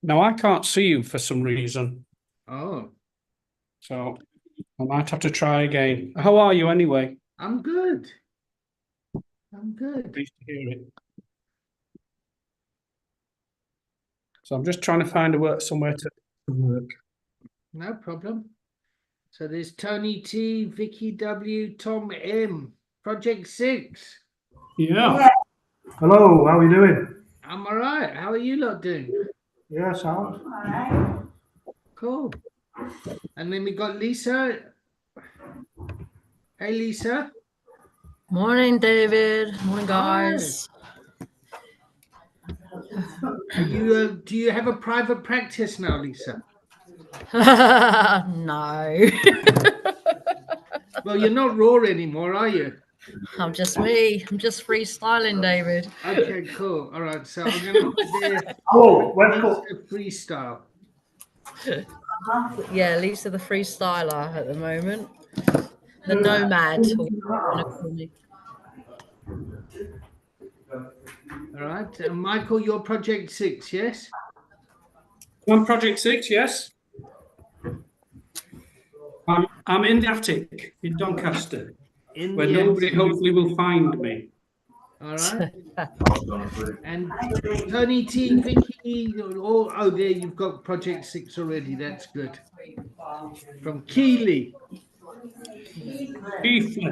Now I can't see you for some reason, Oh, so I might have to try again. How are you anyway? I'm good. I'm good. Pleased to hear it. So I'm just trying to find somewhere to work. No problem. So there's Tony T, Vicky W, Tom M, Project 6. Yeah. Hello, how are you doing? I'm all right. How are you lot doing? Yeah, sound. Cool. And then we got Lisa. Hey, Lisa. Morning, David. Morning, guys. Are you? Do you have a private practice now, Lisa? No, Well, you're not Raw anymore, are you? I'm just me. I'm just freestyling, David. Okay, cool. All right. So I'm gonna put there Oh, welcome. Lisa freestyle. Yeah, Lisa the freestyler at the moment. The nomad. Or whatever you wanna call me. All right. And Michael, you're Project 6, yes? I'm Project 6, yes. I'm in the attic in Doncaster, In where the nobody attic. hopefully will find me. All right. And Tony T, Vicky, all, oh, there you've got Project 6 already. That's good. From Keighley. Keithley.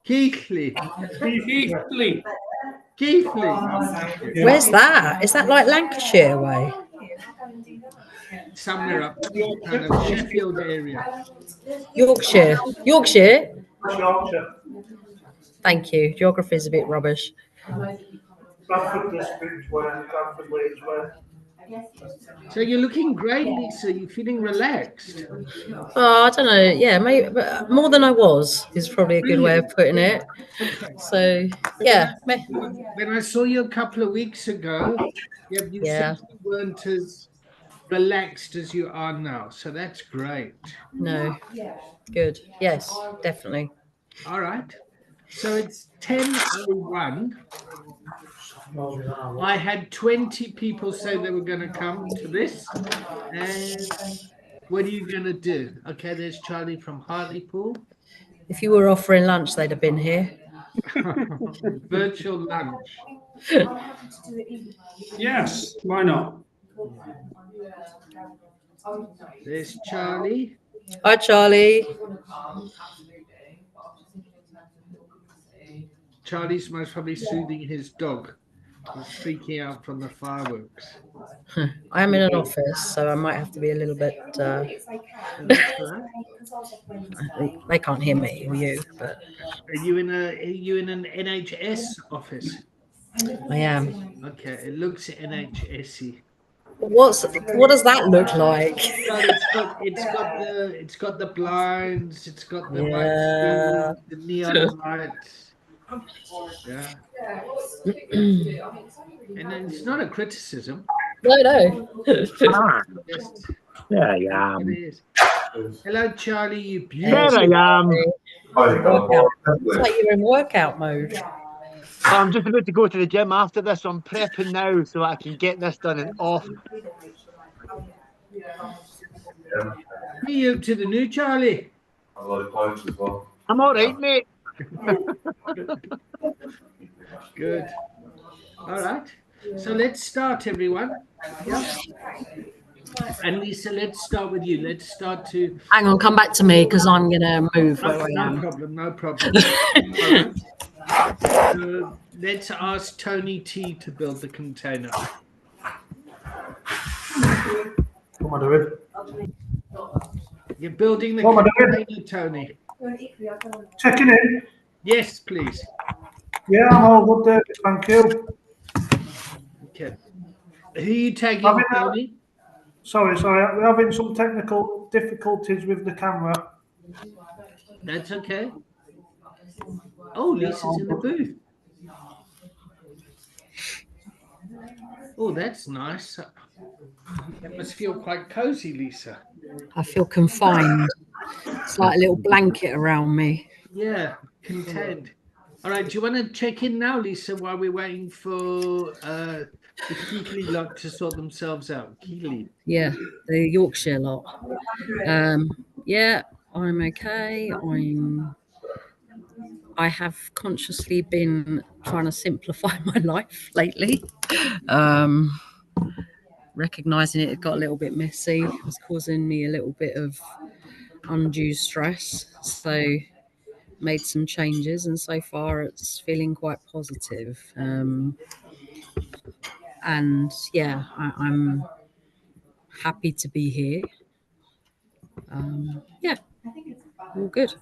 Keighley. Keithley. Keighley. Where's that? Is that like Lancashire way? Somewhere up kind of Sheffield area. Yorkshire. Yorkshire? Yorkshire. Thank you. Geography is a bit rubbish. Bradford District, where Bradford Leeds, where. So you're looking great, Lisa. You're feeling relaxed. Oh, I don't know. Yeah, maybe but more than I was is probably a good way of putting it. So, yeah. When I saw you a couple of weeks ago, you Yeah. said you weren't as relaxed as you are now. So that's great. No. Good. Yes, definitely. All right. So it's 10:01. I had 20 people say they were going to come to this. And what are you going to do? Okay, there's Charlie from Hartlepool. If you were offering lunch, they'd have been here. Virtual lunch. Yes, why not? There's Charlie. Hi, Charlie. Charlie's most probably soothing his dog. He's freaking out from the fireworks. I am in an office, so I might have to be a little bit. That's right. They can't hear me or you, but Are you in an NHS office? I am. Okay, it looks NHS-y. What does that look like? Well, it's got the blinds, it's got the white Yeah. screen, the neon lights. Yeah. And then it's not a criticism. No. Just, There I it am. is. Hello, Charlie, you There beautiful. I am. It's like you're in workout mode. I'm just about to go to the gym after this, so I'm prepping now so I can get this done and off. Are you up to the new Charlie? I'm all right, mate. Good. All right. So let's start, everyone. Yeah. And Lisa, let's start with you. Let's start to. Hang on, come back to me because I'm gonna move where I No am. problem. No problem. All right. Let's ask Tony T to build the container. What am I doing? You're building the What am I doing? container, Tony. Checking in. Yes, please. Yeah, I'm all good, David. Thank you. Okay. Who are you tagging, Having a- Tony? Sorry, we're having some technical difficulties with the camera. That's okay. Oh, Lisa's in the booth. Oh, that's nice. That must feel quite cozy, Lisa. I feel confined. It's like a little blanket around me. Yeah, content. All right, do you want to check in now, Lisa, while we're waiting for the Keighley lot to sort themselves out. Keighley. Yeah, the Yorkshire lot. Yeah, I'm okay. I have consciously been trying to simplify my life lately. Recognizing it got a little bit messy, it was causing me a little bit of undue stress. So made some changes, and so far it's feeling quite positive. And yeah, I'm happy to be here. Yeah, all good.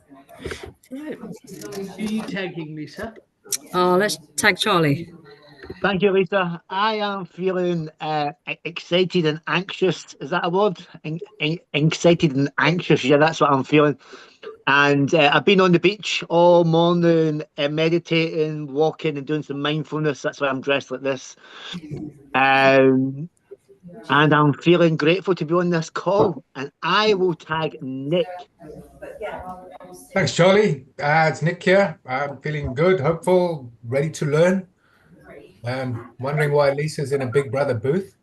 Right. Who are you tagging, Lisa? Let's tag Charlie. Thank you, Lisa. I am feeling excited and anxious. Is that a word? Excited and anxious. Yeah, that's what I'm feeling. And I've been on the beach all morning, meditating, walking, and doing some mindfulness. That's why I'm dressed like this. And I'm feeling grateful to be on this call. And I will tag Nick. Thanks, Charlie. It's Nick here. I'm feeling good, hopeful, ready to learn. Wondering why Lisa's in a Big Brother booth.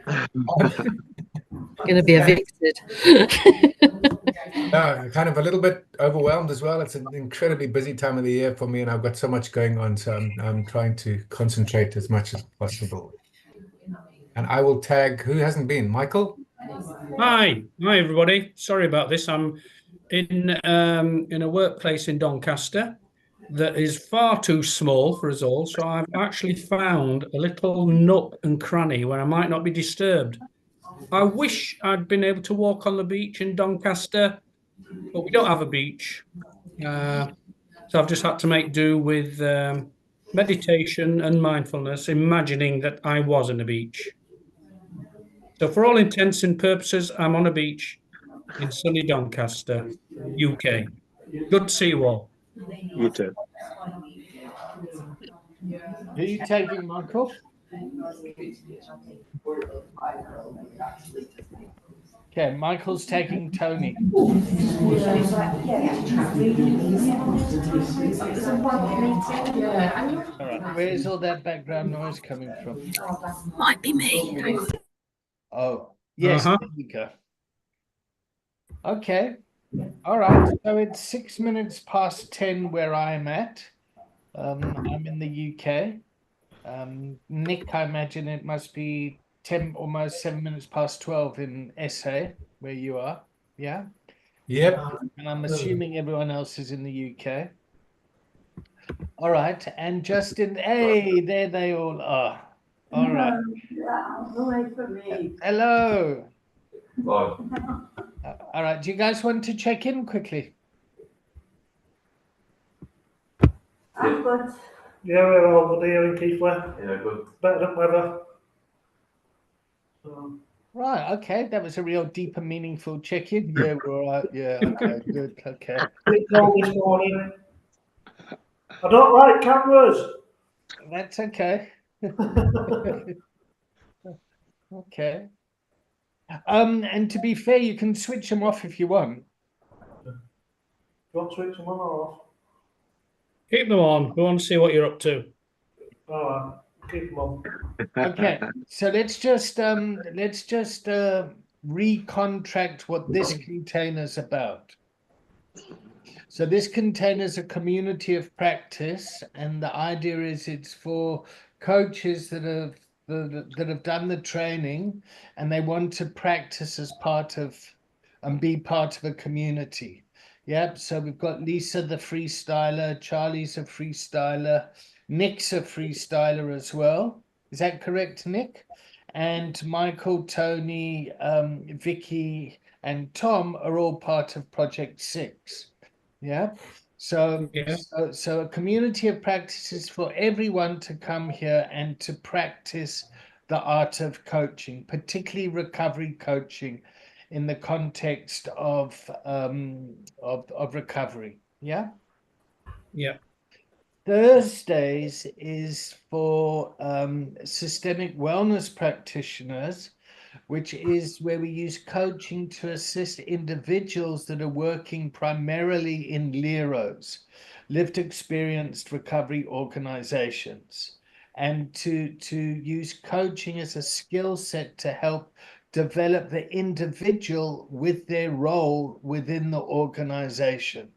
Going to be evicted. Kind of a little bit overwhelmed as well. It's an incredibly busy time of the year for me, and I've got so much going on. So I'm trying to concentrate as much as possible. And I will tag, who hasn't been? Michael? Hi everybody. Sorry about this. I'm in a workplace in Doncaster that is far too small for us all. So I've actually found a little nook and cranny where I might not be disturbed. I wish I'd been able to walk on the beach in Doncaster, but we don't have a beach. So I've just had to make do with meditation and mindfulness, imagining that I was on a beach. So for all intents and purposes, I'm on a beach in sunny Doncaster, UK. Good to see you all. You too. Who are you tagging, Michael? Okay, Michael's tagging Tony. All right, where's all that background noise coming from? Might be me. Oh, yes, there you go. Okay, all right. So it's 6 minutes past 10 where I'm at. I'm in the UK. Nick, I imagine it must be 10, almost 7 minutes past 12 in SA, where you are. Yeah. Yep. And I'm assuming everyone else is in the UK. All right. And Justin, hey, there they all are. All right. Hello. All right. Do you guys want to check in quickly? I'm good. Yeah, we're all good here in Keighley. Yeah, good. Better than weather. So, Right. Okay. That was a real deep and meaningful check-in. Yeah, we're all right. Yeah. Okay. Good. Okay. it's cold this morning. I don't like cameras. That's okay. Okay. And to be fair, you can switch them off if you want. Don't switch them on or off. Keep them on. We want to see what you're up to. All right, keep them on. Okay, so let's just recontract what this container's about. So this container's a community of practice, and the idea is it's for coaches that have done the training and they want to practice as part of and be part of a community. Yep. So we've got Lisa the freestyler, Charlie's a freestyler, Nick's a freestyler as well. Is that correct, Nick? And Michael, Tony, Vicky, and Tom are all part of Project 6. Yeah. So, Yeah. so a community of practices for everyone to come here and to practice the art of coaching, particularly recovery coaching, in the context of recovery. Yeah. Yeah. Thursdays is for systemic wellness practitioners, which is where we use coaching to assist individuals that are working primarily in LEROs, lived experienced recovery organizations. and to use coaching as a skill set to help develop the individual with their role within the organization.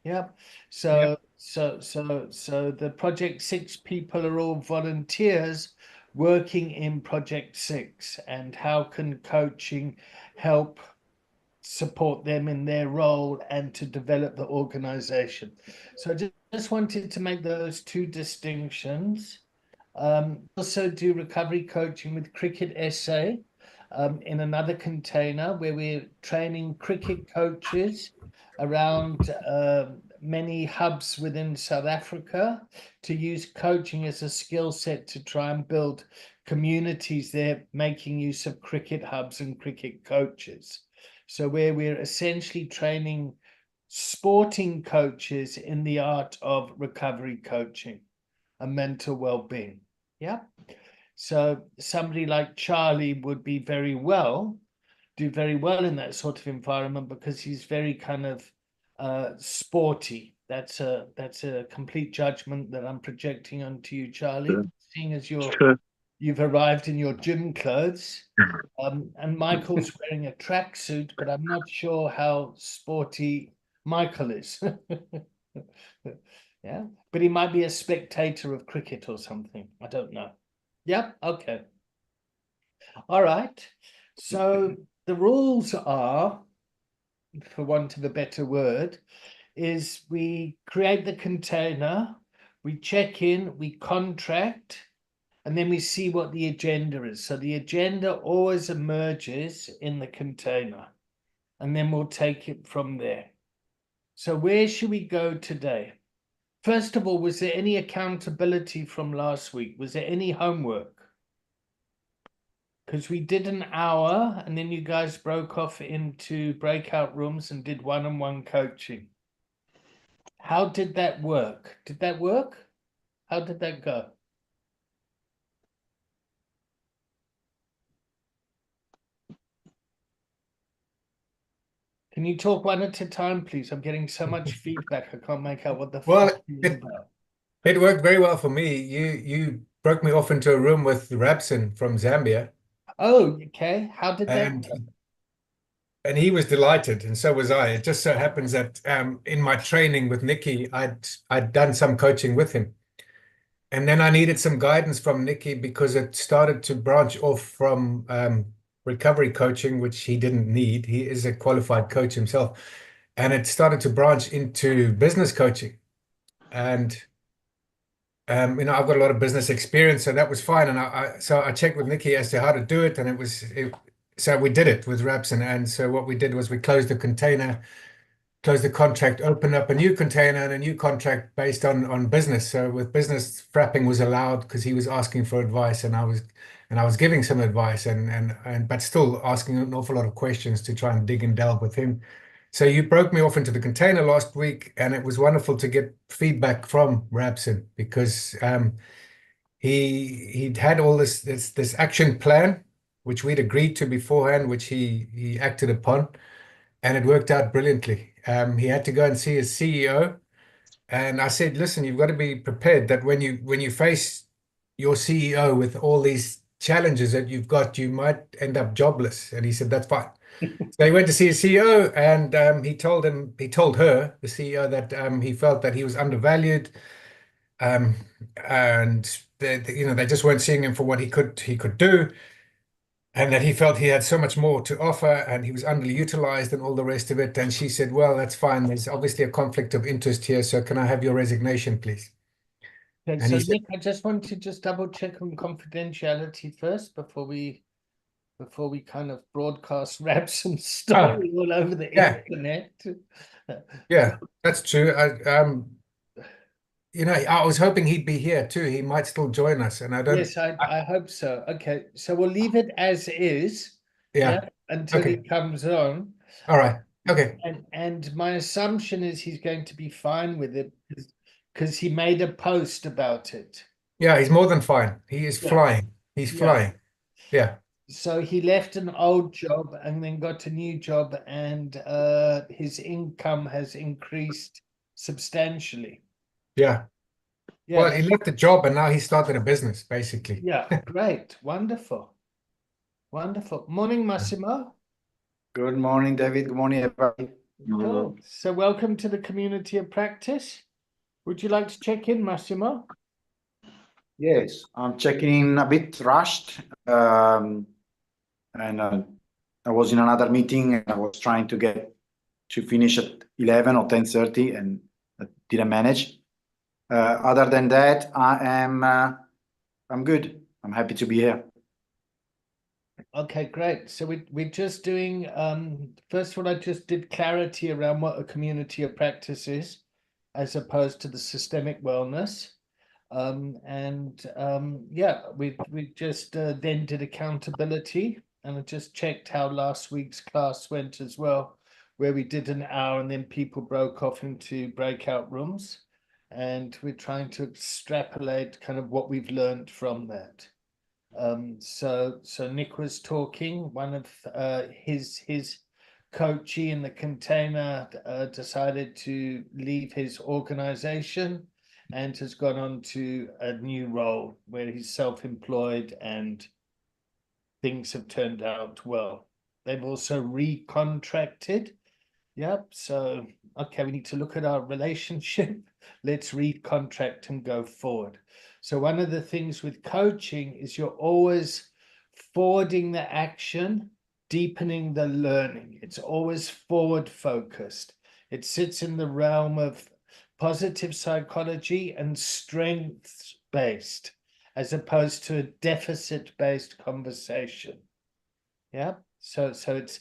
Yep. So the Project 6 people are all volunteers working in Project 6, and how can coaching help support them in their role and to develop the organization? So I just wanted to make those two distinctions. Also do recovery coaching with Cricket SA in another container where we're training cricket coaches around many hubs within South Africa to use coaching as a skill set to try and build communities there, making use of cricket hubs and cricket coaches. So where we're essentially training sporting coaches in the art of recovery coaching and mental well-being. Yeah. So somebody like Charlie would be do very well in that sort of environment, because he's very kind of sporty. That's a complete judgment that I'm projecting onto you, Charlie, Sure. seeing as Sure. you've arrived in your gym clothes. And Michael's wearing a tracksuit, but I'm not sure how sporty Michael is. Yeah, but he might be a spectator of cricket or something. I don't know. Yeah, okay. All right. So the rules are, for want of a better word, is we create the container, we check in, we contract, and then we see what the agenda is. So the agenda always emerges in the container, and then we'll take it from there. So where should we go today? First of all, was there any accountability from last week? Was there any homework? Because we did an hour and then you guys broke off into breakout rooms and did one-on-one coaching. How did that work? Did that work? How did that go? Can you talk one at a time, please? I'm getting so much feedback. I can't make out what the Well, fuck is about. it worked very well for me. You broke me off into a room with Rabson from Zambia, Oh, okay. How did that and go? and he was delighted, and so was I. It just so happens that in my training with Nikki, I'd done some coaching with him, and then I needed some guidance from Nikki because it started to branch off from recovery coaching, which he didn't need. He is a qualified coach himself, and it started to branch into business coaching, and I've got a lot of business experience, so that was fine. And so I checked with Nikki as to how to do it, and so we did it with Rabson. And so what we did was we closed the container, closed the contract, opened up a new container and a new contract based on business. So with business, frapping was allowed because he was asking for advice, and I was giving some advice, but still asking an awful lot of questions to try and dig and delve with him. So you broke me off into the container last week, and it was wonderful to get feedback from Rabson because he'd had all this action plan, which we'd agreed to beforehand, which he acted upon, and it worked out brilliantly. He had to go and see his CEO, and I said, "Listen, you've got to be prepared that when you face your CEO with all these challenges that you've got, you might end up jobless." And he said, "That's fine." So he went to see his CEO, and he told her, the CEO, that he felt that he was undervalued, and they just weren't seeing him for what he could do, and that he felt he had so much more to offer, and he was underutilized, and all the rest of it. And she said, "Well, that's fine. There's obviously a conflict of interest here. So can I have your resignation, please?" Okay, And so he said, Nick, I just want to double check on confidentiality first before we kind of broadcast Rabson's story all over the yeah. internet. "Yeah, that's true. I was hoping he'd be here too. He might still join us, and I don't." Yes, I hope so. Okay, so we'll leave it as is, Yeah. until Okay. he comes on. All right. Okay. And my assumption is he's going to be fine with it because he made a post about it. Yeah, he's more than fine. He is Yeah. flying. He's Yeah. flying. Yeah. So he left an old job and then got a new job, and his income has increased substantially. Yeah. Well, Yes. he left the job and now he started a business, basically. Yeah, great. Wonderful. Wonderful. Morning, Massimo. Good morning, David. Good morning, everybody. Cool. So welcome to the community of practice. Would you like to check in, Massimo? Yes, I'm checking in a bit rushed. And I was in another meeting and I was trying to get to finish at 11 or 10:30 and I didn't manage. Other than that, I'm good. I'm happy to be here. Okay, great. So we're just doing, first of all, I just did clarity around what a community of practice is, as opposed to the systemic wellness. Yeah, we just then did accountability, and I just checked how last week's class went as well, where we did an hour and then people broke off into breakout rooms, and we're trying to extrapolate kind of what we've learned from that. So Nick was talking, one of his coachee in the container decided to leave his organization and has gone on to a new role where he's self-employed and things have turned out well. They've also recontracted. Yep. So, okay, we need to look at our relationship. Let's recontract and go forward. So one of the things with coaching is you're always forwarding the action, deepening the learning. It's always forward focused. It sits in the realm of positive psychology and strengths based, as opposed to a deficit based conversation. Yeah. So it's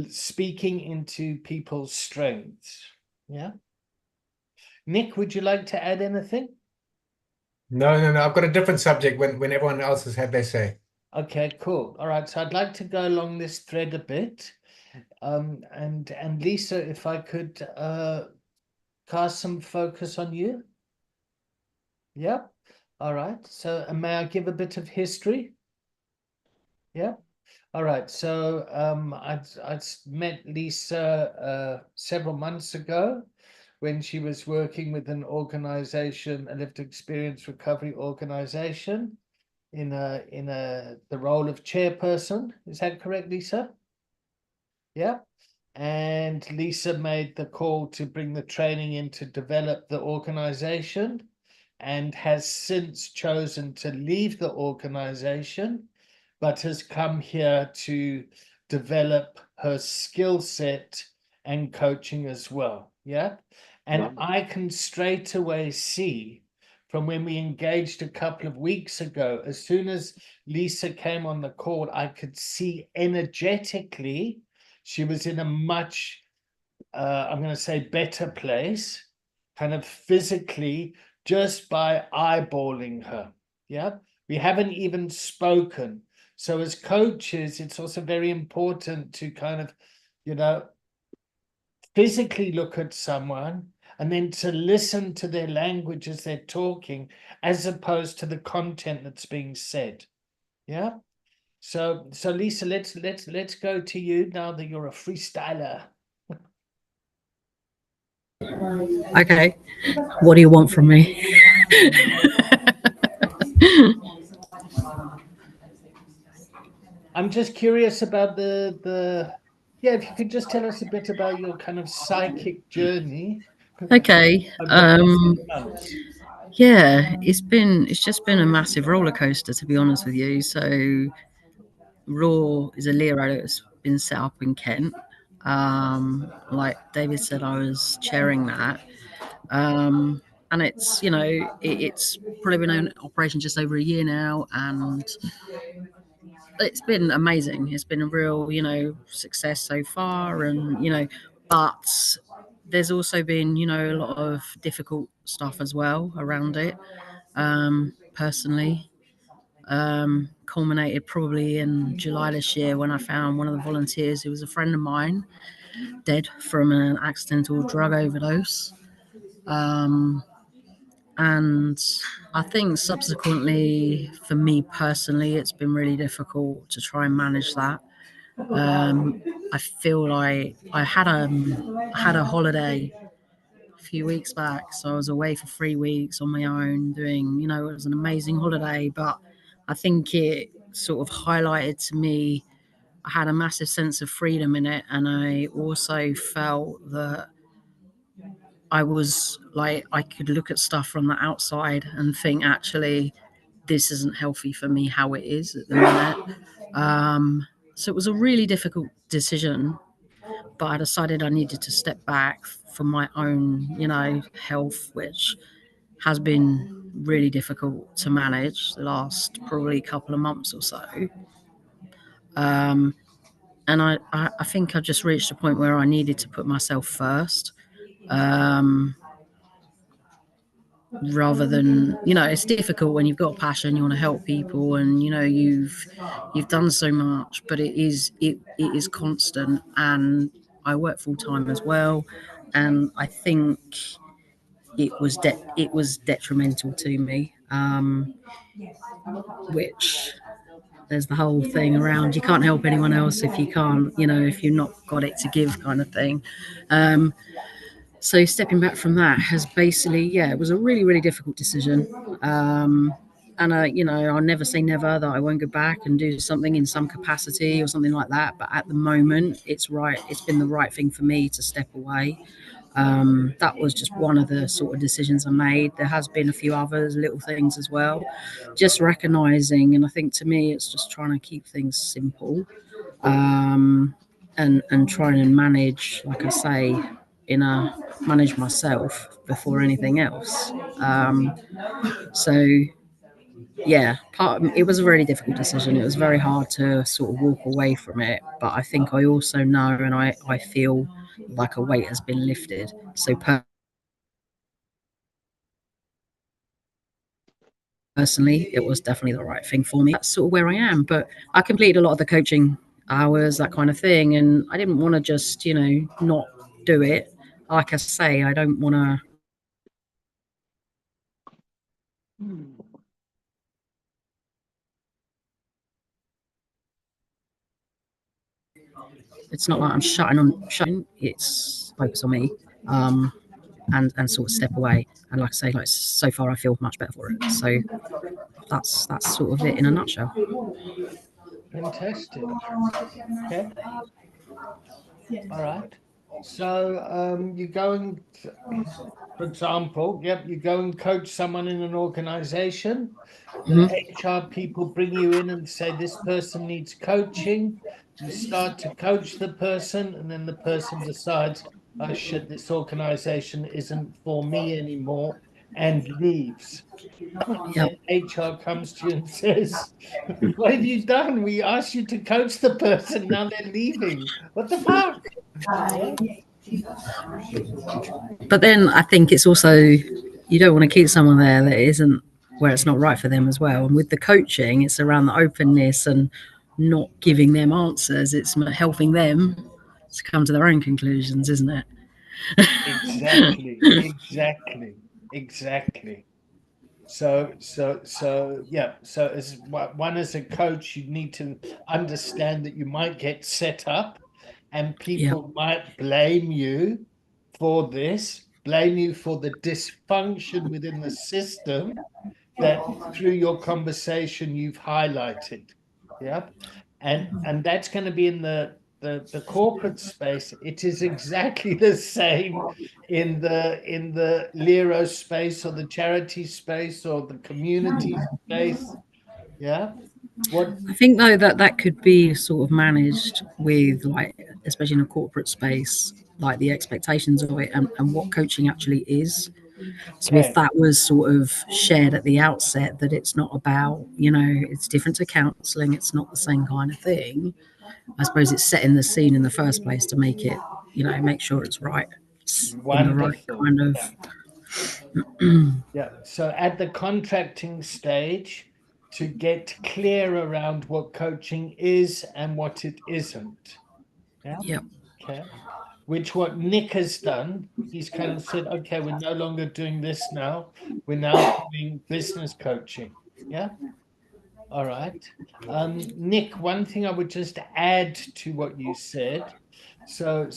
speaking into people's strengths. Yeah. Nick, would you like to add anything? No. I've got a different subject when everyone else has had their say. Okay, cool. All right. So I'd like to go along this thread a bit. And Lisa, if I could cast some focus on you. Yeah. All right. So may I give a bit of history? Yeah. All right. So I'd met Lisa several months ago when she was working with an organization, a lived experience recovery organization, in the role of chairperson. Is that correct, Lisa? Yeah. And Lisa made the call to bring the training in to develop the organization and has since chosen to leave the organization, but has come here to develop her skill set and coaching as well. Yeah. And I can straight away see from when we engaged a couple of weeks ago, as soon as Lisa came on the call, I could see energetically she was in a much, I'm going to say, better place, kind of physically, just by eyeballing her. Yeah. We haven't even spoken. So as coaches, it's also very important to kind of, physically look at someone and then to listen to their language as they're talking, as opposed to the content that's being said. Yeah. So Lisa, let's go to you now that you're a freestyler. Okay. What do you want from me? I'm just curious about the if you could just tell us a bit about your kind of psychic journey. Okay. Months. Yeah, it's just been a massive roller coaster, to be honest with you. So Raw is a Lero that's been set up in Kent. Like David said, I was chairing that. And it's, it's probably been in operation just over a year now, and it's been amazing. It's been a real, success so far, and but there's also been, a lot of difficult stuff as well around it. Personally, culminated probably in July this year when I found one of the volunteers who was a friend of mine dead from an accidental drug overdose. And I think subsequently, for me personally, it's been really difficult to try and manage that. I feel like I had a holiday few weeks back. So I was away for 3 weeks on my own doing, it was an amazing holiday, but I think it sort of highlighted to me, I had a massive sense of freedom in it. And I also felt that I was like, I could look at stuff from the outside and think, actually, this isn't healthy for me how it is at the minute. So it was a really difficult decision, but I decided I needed to step back for my own, health, which has been really difficult to manage the last probably couple of months or so. And I think I just reached a point where I needed to put myself first. Rather than, it's difficult when you've got a passion, you want to help people, and you've done so much, but it is constant, and I work full time as well, and I think it was detrimental to me, which there's the whole thing around you can't help anyone else if you can't, if you've not got it to give kind of thing. So stepping back from that has basically, it was a really, really difficult decision. And I'll never say never that I won't go back and do something in some capacity or something like that. But at the moment, it's been the right thing for me to step away. That was just one of the sort of decisions I made. There has been a few others, little things as well. Just recognizing, and I think to me, it's just trying to keep things simple, and trying and manage, like I say, manage myself before anything else. It was a really difficult decision. It was very hard to sort of walk away from it, but I think I also know, and I feel like a weight has been lifted. So personally, it was definitely the right thing for me. That's sort of where I am, but I completed a lot of the coaching hours, that kind of thing, and I didn't want to just, not do it. Like I say, I don't want to. It's not like I'm shutting. It's focus on me, and sort of step away. And like I say, so far I feel much better for it. So that's sort of it in a nutshell. Fantastic. Okay. All right. So you're going, for example, you go and coach someone in an organization. The HR people bring you in and say, this person needs coaching. You start to coach the person, and then the person decides, oh shit, this organization isn't for me anymore, and leaves. Yep. HR comes to you and says, what have you done? We asked you to coach the person, now they're leaving. What the fuck? But then I think it's also, you don't want to keep someone there that isn't, where it's not right for them as well. And with the coaching, it's around the openness and not giving them answers. It's helping them to come to their own conclusions, isn't it? Exactly. So as one, as a coach, you need to understand that you might get set up, and people might blame you for this, blame you for the dysfunction within the system that through your conversation you've highlighted. And that's going to be in the corporate space. It is exactly the same in the Lero space, or the charity space, or the community space. I think though that could be sort of managed with, like, especially in a corporate space, like the expectations of it and what coaching actually is. So if that was sort of shared at the outset, that it's not about, it's different to counselling, it's not the same kind of thing. I suppose it's setting the scene in the first place to make it, make sure it's right. Wonderful. In the right kind of. So at the contracting stage, to get clear around what coaching is and what it isn't. Okay. Which what Nick has done, he's kind of said, okay, we're no longer doing this now. We're now doing business coaching. All right. Nick, one thing I would just add to what you said. So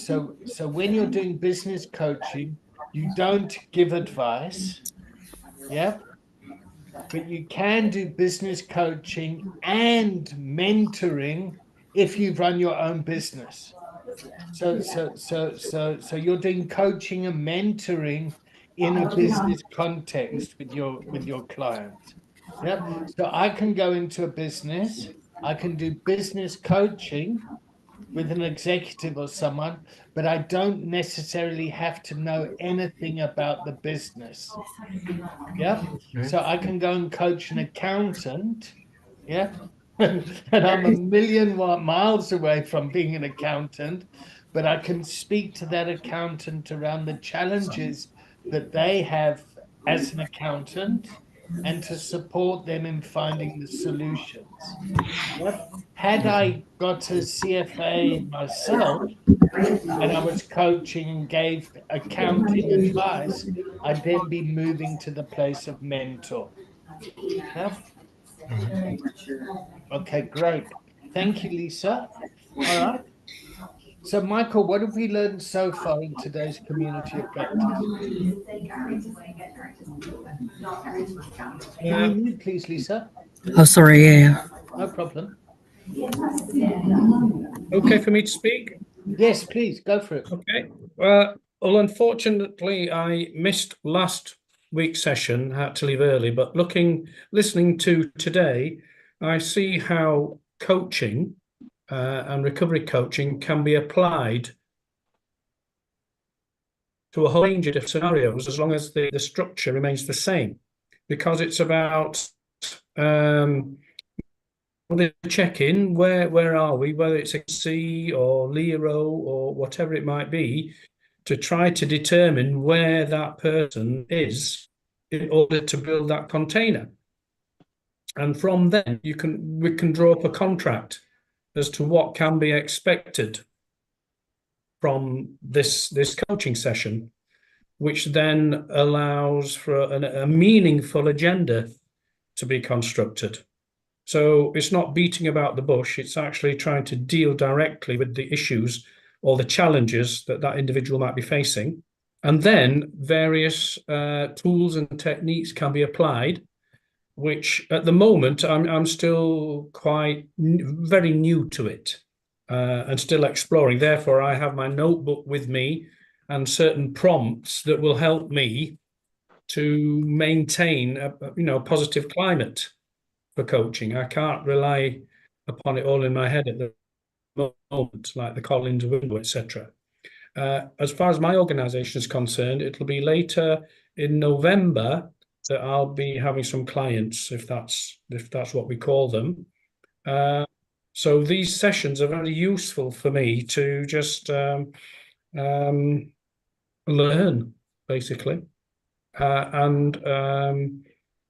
when you're doing business coaching, You don't give advice. Yeah. But you can do business coaching and mentoring if you run your own business. So you're doing coaching and mentoring in a business context with your client. Yep. So I can go into a business, I can do business coaching with an executive or someone, but I don't necessarily have to know anything about the business. Yeah. So I can go and coach an accountant. Yeah. And I'm a million miles away from being an accountant, but I can speak to that accountant around the challenges that they have as an accountant and to support them in finding the solutions. Yep. Had I got a CFA myself and I was coaching and gave accounting advice, I'd then be moving to the place of mentor. Yep. Okay, great. Thank you, Lisa. All right. So, Michael, what have we learned so far in today's community of practice? Can you mute, please, Lisa? Oh, sorry, yeah. No problem. Okay for me to speak? Yes, please, go for it. Okay. Well, unfortunately, I missed last week's session, had to leave early, but listening to today, I see how coaching and recovery coaching can be applied to a whole range of different scenarios as long as the structure remains the same, because it's about the check-in, where are we, whether it's C or Lero or whatever it might be, to try to determine where that person is in order to build that container. And from then we can draw up a contract as to what can be expected from this coaching session, which then allows for a meaningful agenda to be constructed. So it's not beating about the bush, it's actually trying to deal directly with the issues or the challenges that individual might be facing. And then various tools and techniques can be applied, which at the moment I'm still very new to it and still exploring. Therefore, I have my notebook with me and certain prompts that will help me to maintain a positive climate for coaching. I can't rely upon it all in my head at the moment, like the Collins window, etc. As far as my organization is concerned, it'll be later in November that I'll be having some clients, if that's what we call them. So these sessions are very useful for me to just learn, basically, and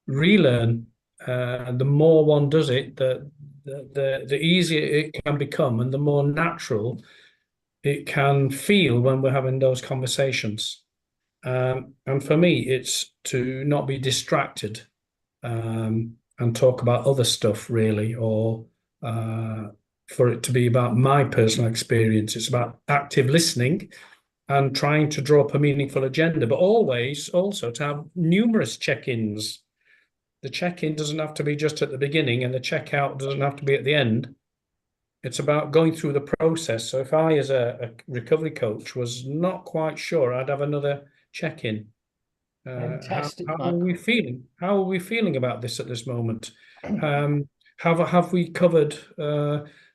relearn. The more one does it, the easier it can become, and the more natural it can feel when we're having those conversations. And for me, it's to not be distracted and talk about other stuff, really, or for it to be about my personal experience. It's about active listening and trying to draw up a meaningful agenda, but always also to have numerous check-ins. The check-in doesn't have to be just at the beginning, and the check-out doesn't have to be at the end. It's about going through the process. So if I, as a recovery coach, was not quite sure, I'd have another check-in. Fantastic. How are we feeling? How are we feeling about this at this moment? Have we covered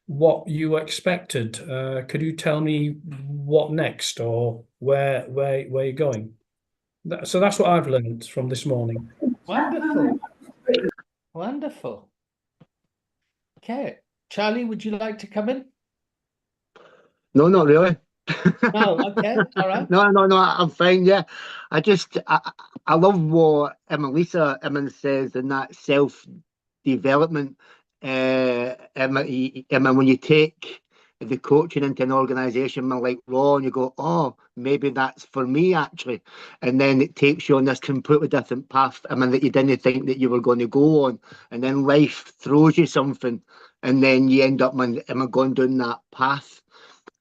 what you expected? Could you tell me what next, or where you're going? So that's what I've learned from this morning. Wonderful. Wonderful. Okay. Charlie, would you like to come in? No, not really. Oh, okay. All right. No, I'm fine. Yeah, I love what Lisa says in that self-development. When you take the coaching into an organisation like Raw, and you go, oh, maybe that's for me actually, and then it takes you on this completely different path. That you didn't think that you were going to go on, and then life throws you something, and then you end up going down that path.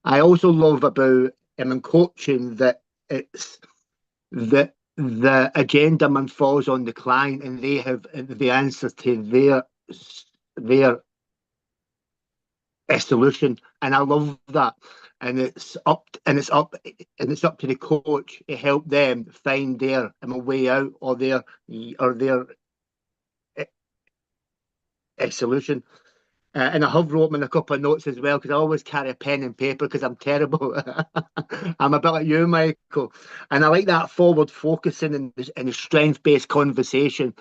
I also love about coaching that it's the agenda man falls on the client, and they have the answer to their solution, and I love that. And it's up to the coach to help them find their way out or their solution. And I have wrote me a couple of notes as well, because I always carry a pen and paper because I'm terrible. I'm a bit like you, Michael. And I like that forward focusing and the strength-based conversation.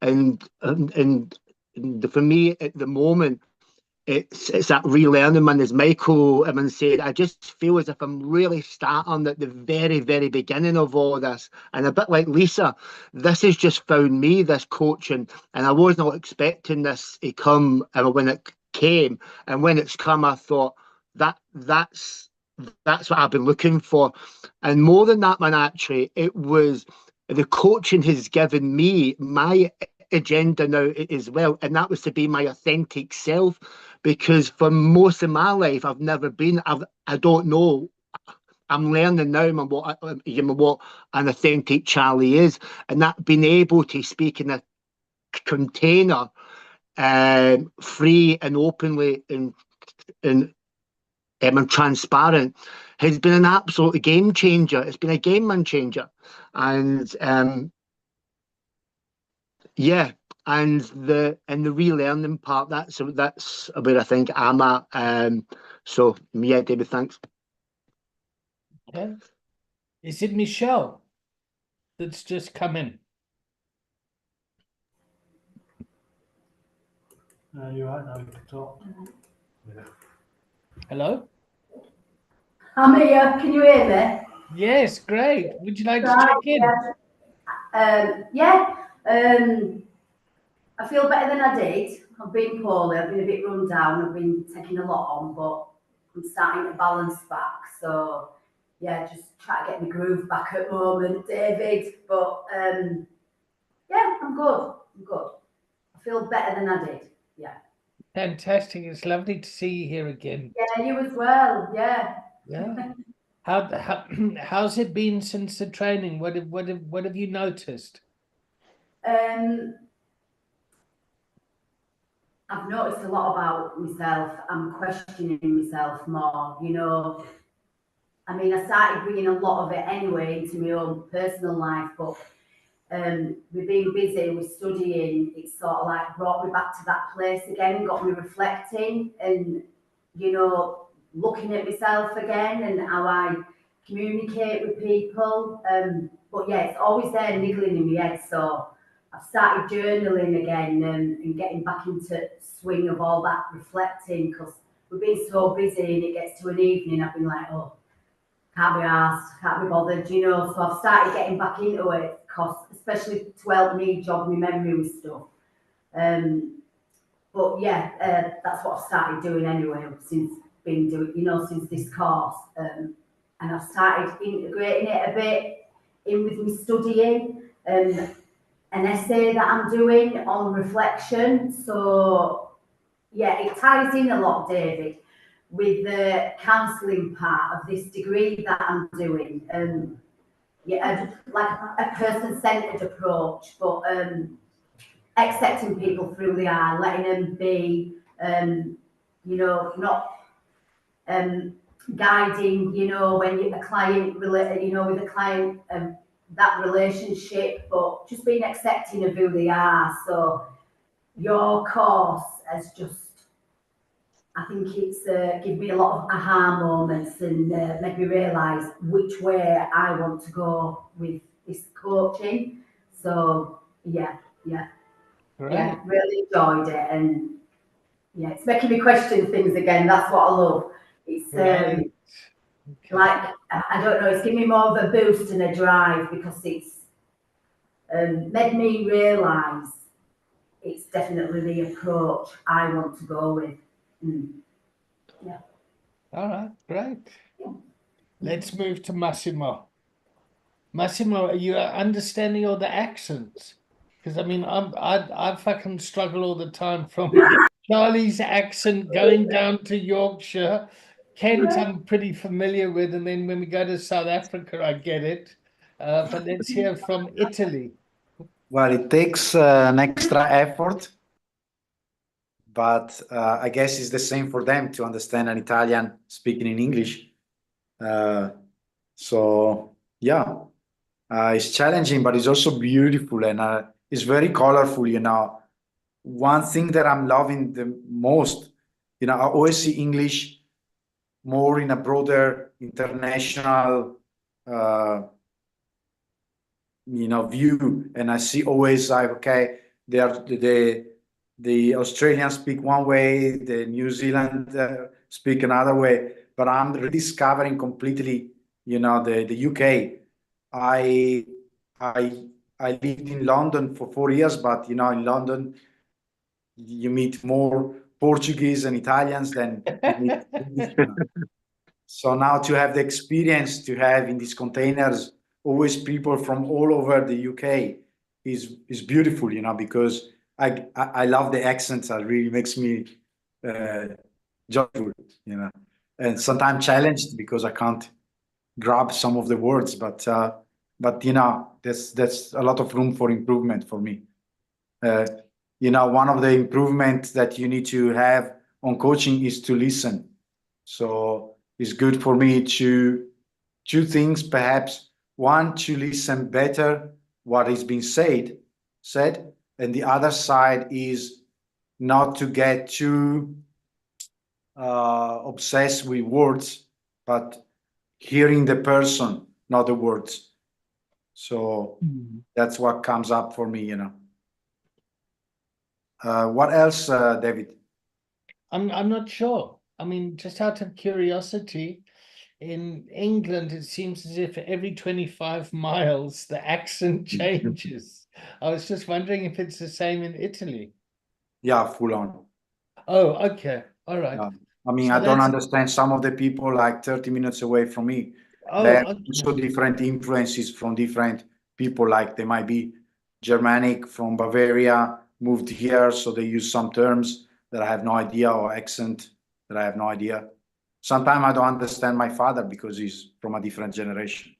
And for me at the moment, it's that relearning, man. As Michael said, I just feel as if I'm really starting at the very, very beginning of all this. And a bit like Lisa, this has just found me, this coaching, and I was not expecting this to come when it came. And when it's come, I thought that's what I've been looking for. And more than that, man, actually, it was the coaching has given me my agenda now as well, and that was to be my authentic self, because for most of my life I've never been. I don't know. I'm learning now what an authentic Charlie is, and that being able to speak in a container, free and openly and transparent, has been an absolute game changer. It's been a game man changer, and yeah, and the relearning part, that's where I think I'm at. So yeah, David, thanks. Okay. Is it Michelle that's just come in? You're right now, you can talk. Hello? I'm here. Can you hear me? Yes, great. Would you like to check in? Yeah. I feel better than I did. I've been poorly. I've been a bit run down. I've been taking a lot on, but I'm starting to balance back. So, yeah, just try to get my groove back at the moment, David. But, yeah, I'm good. I feel better than I did. Yeah. Fantastic. It's lovely to see you here again. Yeah, you as well. Yeah. Yeah. How's it been since the training? What have you noticed? I've noticed a lot about myself. I'm questioning myself more, you know. I mean, I started bringing a lot of it anyway into my own personal life, but with being busy, with studying, it's sort of like brought me back to that place again, got me reflecting and, you know, looking at myself again and how I communicate with people. But yeah, it's always there niggling in my head, so I've started journaling again and getting back into swing of all that reflecting, because we've been so busy and it gets to an evening, I've been like, oh, can't be asked, can't be bothered, you know. So I've started getting back into it, because especially to help me jog my memory with stuff. But yeah, that's what I've started doing anyway since this course. And I've started integrating it a bit in with me studying. An essay that I'm doing on reflection. So yeah, it ties in a lot, David, with the counselling part of this degree that I'm doing. Yeah, like a person-centered approach, but accepting people through they are, letting them be, you know, not guiding, you know, when you're a client, you know, with a client, that relationship, but just being accepting of who they are. So your course has just, I think it's given me a lot of aha moments and made me realise which way I want to go with this coaching. So yeah, really enjoyed it, and yeah, it's making me question things again. That's what I love. It's like, I don't know, it's given me more of a boost and a drive, because it's made me realise it's definitely the approach I want to go with. Yeah. All right, great. Yeah. Let's move to Massimo. Massimo, are you understanding all the accents? Because I mean, I fucking struggle all the time from Charlie's accent going down to Yorkshire. Kent, I'm pretty familiar with, and then when we go to South Africa, I get it. but let's hear from Italy. Well, it takes an extra effort, but I guess it's the same for them to understand an Italian speaking in English. So yeah, it's challenging, but it's also beautiful, and it's very colorful. One thing that I'm loving the most, I always see English more in a broader international view, and I see always like, okay, the Australians speak one way, the New Zealand speak another way, but I'm rediscovering completely the UK. I lived in London for 4 years, but in London you meet more Portuguese and Italians than you meet. So now to have the experience to have in these containers always people from all over the UK is beautiful, because I love the accents. It really makes me joyful, and sometimes challenged because I can't grab some of the words, but there's a lot of room for improvement for me. One of the improvements that you need to have on coaching is to listen. So it's good for me to two things, perhaps. One, to listen better what is being said, and the other side is not to get too obsessed with words, but hearing the person, not the words. So that's what comes up for me, What else, David? I'm not sure. I mean, just out of curiosity, in England, it seems as if every 25 miles the accent changes. I was just wondering if it's the same in Italy. Yeah, full on. Oh, okay. All right. I mean, So I don't that's- understand some of the people like 30 minutes away from me. Oh, They have okay. also different influences from different people. Like they might be Germanic from Bavaria, moved here, so they use some terms that I have no idea, or accent that I have no idea. Sometimes I don't understand my father because he's from a different generation.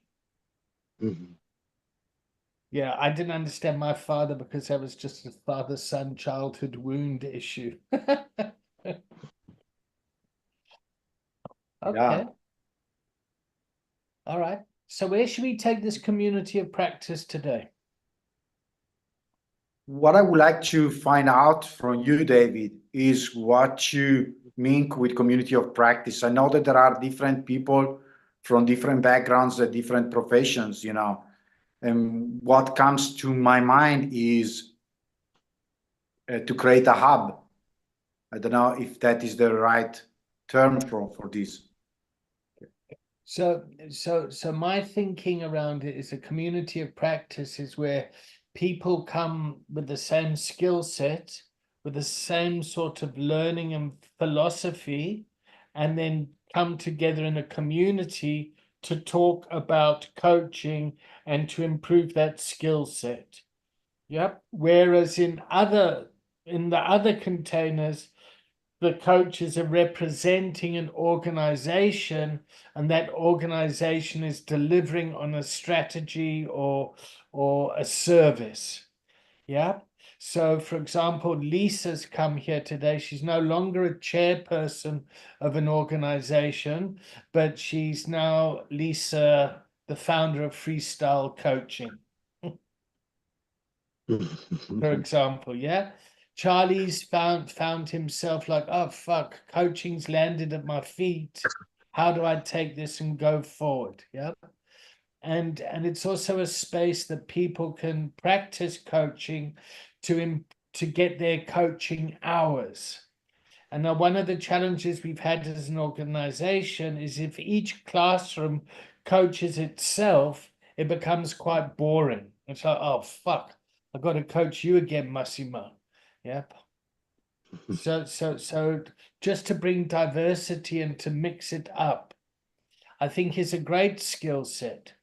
Yeah, I didn't understand my father because that was just a father-son childhood wound issue. Okay. Yeah. All right. So where should we take this community of practice today? What I would like to find out from you, David, is what you mean with community of practice. I know that there are different people from different backgrounds and different professions, and what comes to my mind is to create a hub. I don't know if that is the right term for this. So my thinking around it is a community of practice is where people come with the same skill set, with the same sort of learning and philosophy, and then come together in a community to talk about coaching and to improve that skill set. Yep. Whereas in the other containers, the coaches are representing an organization, and that organization is delivering on a strategy or a service. Yeah. So, for example, Lisa's come here today. She's no longer a chairperson of an organization, but she's now Lisa, the founder of Freestyle Coaching, for example. Yeah. Charlie's found himself like, oh fuck, coaching's landed at my feet. How do I take this and go forward? Yeah. And it's also a space that people can practice coaching to get their coaching hours. And now one of the challenges we've had as an organization is if each classroom coaches itself, it becomes quite boring. It's like, oh fuck, I've got to coach you again, Massimo. Yep. So just to bring diversity and to mix it up, I think is a great skill set.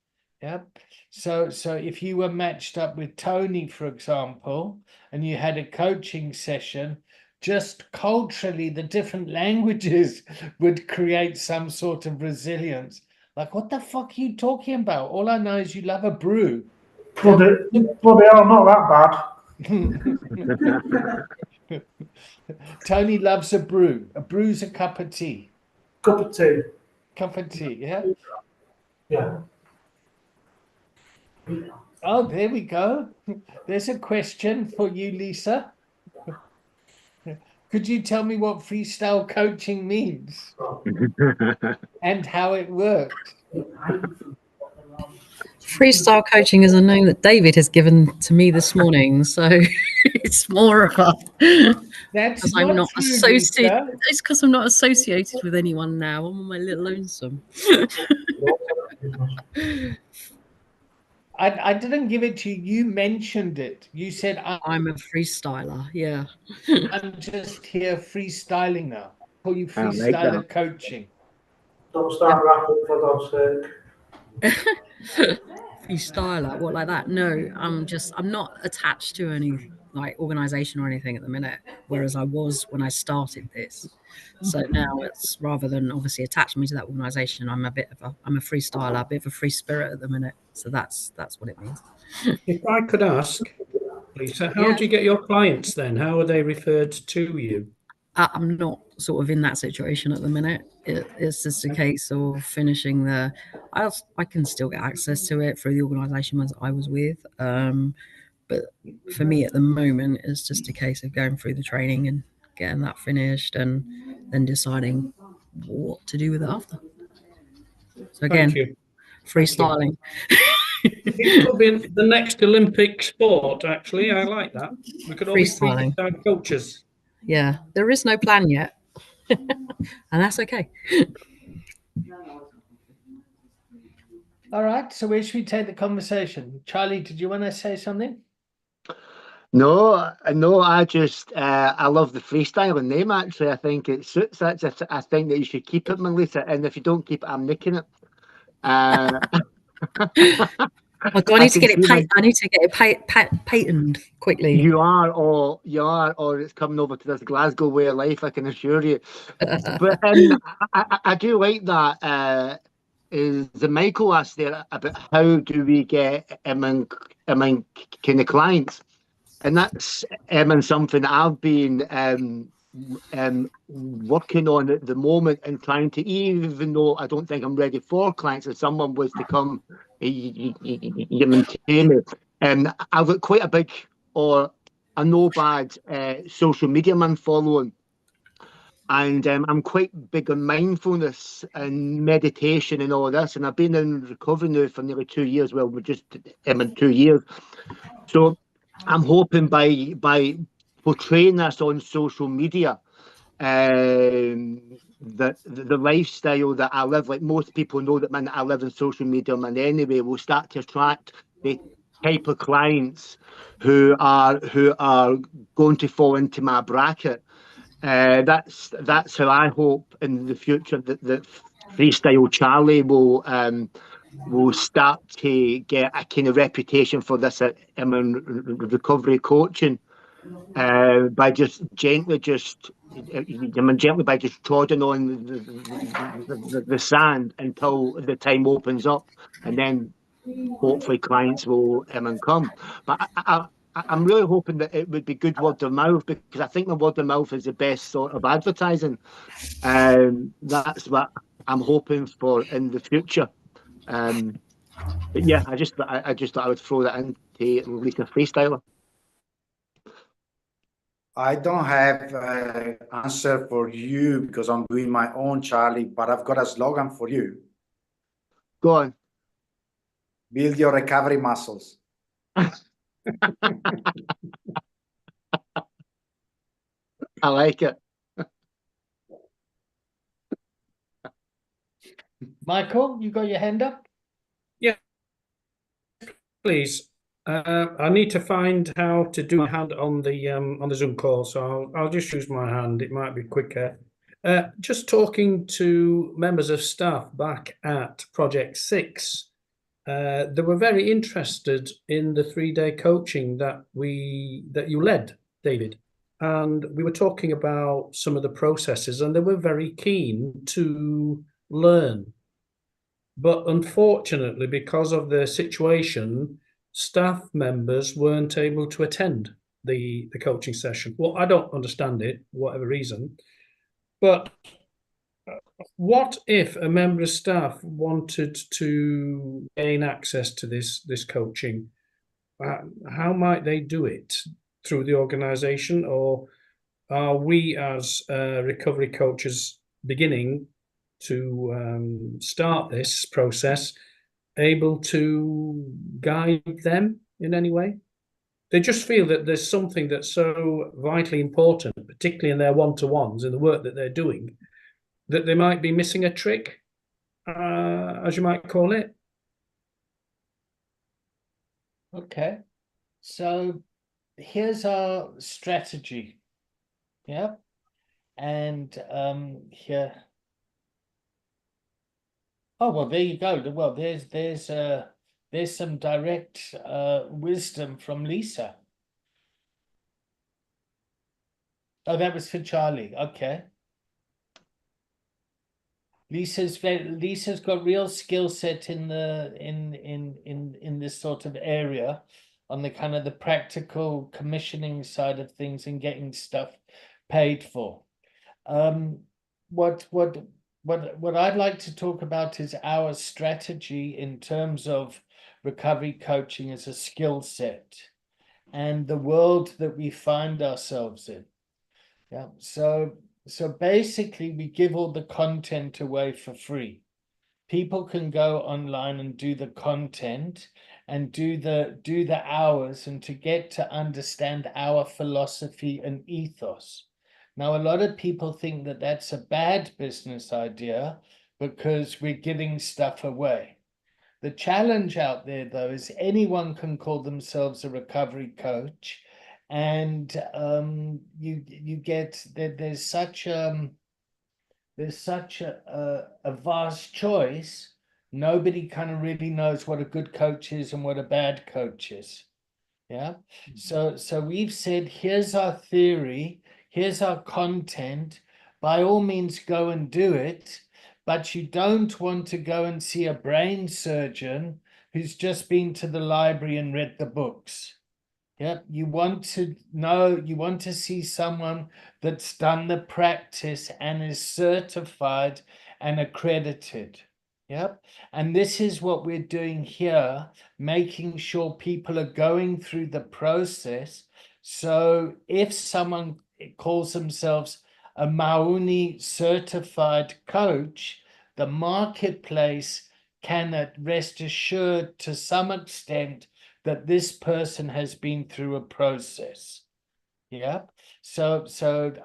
Yep. So if you were matched up with Tony, for example, and you had a coaching session, just culturally, the different languages would create some sort of resilience. Like, what the fuck are you talking about? All I know is you love a brew. Bloody hell, not that bad. Tony loves a brew. A brew's a cup of tea. Cup of tea. Cup of tea, yeah? Yeah. Oh, there we go. There's a question for you, Lisa. Could you tell me what freestyle coaching means and how it works? Freestyle coaching is a name that David has given to me this morning, so it's more of a That's because I'm not true, associated. Lisa. It's because I'm not associated with anyone now. I'm on my little lonesome. I didn't give it to you. You mentioned it. You said, I'm a freestyler. Yeah. I'm just here freestyling now. Call you I like freestyler coaching. Don't start rapping for God's sake. Freestyler, what like that? No, I'm not attached to any like organization or anything at the minute, whereas I was when I started this. So now it's rather than obviously attach me to that organization, I'm a freestyler, a bit of a free spirit at the minute. So that's what it means. If I could ask, Lisa, how do you get your clients then? How are they referred to you? I'm not sort of in that situation at the minute. It's just a case of finishing I can still get access to it through the organisation I was with. But for me at the moment, it's just a case of going through the training and getting that finished and then deciding what to do with it after. So again, freestyling. It could be the next Olympic sport, actually. I like that. We could all be Freestyling. freestyle coaches. Yeah, there is no plan yet. And that's okay. All right. So where should we take the conversation? Charlie, did you want to say something? No, I just I love the freestyling name. Actually, I think it suits that. I think that you should keep it, Melissa. And if you don't keep it, I'm nicking it. Do I need to get it? I need to get it patented quickly. You are, or it's coming over to this Glasgow way of life. I can assure you. But I do like that. Is the Michael asked there about how do we get kind of clients, and that's something that I've been working on at the moment and trying to, even though I don't think I'm ready for clients, if someone was to come and I've got quite a big or a no bad social media man following, and I'm quite big on mindfulness and meditation and all this, and I've been in recovery now for nearly 2 years. Well, we're just in 2 years, so I'm hoping by portraying this on social media, the lifestyle that I live, like most people know that I live in social media, anyway, will start to attract the type of clients who are going to fall into my bracket. That's how I hope in the future that Freestyle Charlie will start to get a kind of reputation for this recovery coaching, by just gently by just trotting on the sand until the time opens up, and then hopefully clients will come. But I'm really hoping that it would be good word of mouth, because I think the word of mouth is the best sort of advertising. That's what I'm hoping for in the future. But yeah, I just thought I would throw that into Lisa Freestyler. I don't have an answer for you because I'm doing my own, Charlie, but I've got a slogan for you. Go on. Build your recovery muscles. I like it. Michael, you got your hand up? Yeah, please. I need to find how to do my hand on the Zoom call, so I'll just use my hand. It might be quicker. Just talking to members of staff back at Project 6, they were very interested in the 3-day coaching that you led, David, and we were talking about some of the processes, and they were very keen to learn. But unfortunately, because of the situation, staff members weren't able to attend the coaching session. Well, I don't understand it, whatever reason. But what if a member of staff wanted to gain access to this coaching? How might they do it? Through the organisation, or are we as recovery coaches beginning to start this process able to guide them in any way? They just feel that there's something that's so vitally important, particularly in their one-to-ones, in the work that they're doing, that they might be missing a trick, as you might call it. Okay, so here's our strategy. Yeah, and here. Oh well, there you go. Well, there's some direct wisdom from Lisa. Oh, that was for Charlie. Okay. Lisa's got real skill set in the in this sort of area, on the kind of the practical commissioning side of things and getting stuff paid for. What I'd like to talk about is our strategy in terms of recovery coaching as a skill set and the world that we find ourselves in. Yeah, so basically we give all the content away for free. People can go online and do the content and do the hours, and to get to understand our philosophy and ethos. Now, a lot of people think that that's a bad business idea because we're giving stuff away. The challenge out there, though, is anyone can call themselves a recovery coach, and you get that there's such a vast choice. Nobody kind of really knows what a good coach is and what a bad coach is. Yeah. So we've said, here's our theory, here's our content. By all means, go and do it. But you don't want to go and see a brain surgeon who's just been to the library and read the books. Yeah, you want to see someone that's done the practice and is certified and accredited. Yep. And this is what we're doing here, making sure people are going through the process. So if someone calls themselves a Mauni certified coach, the marketplace can rest assured to some extent that this person has been through a process. Yeah. So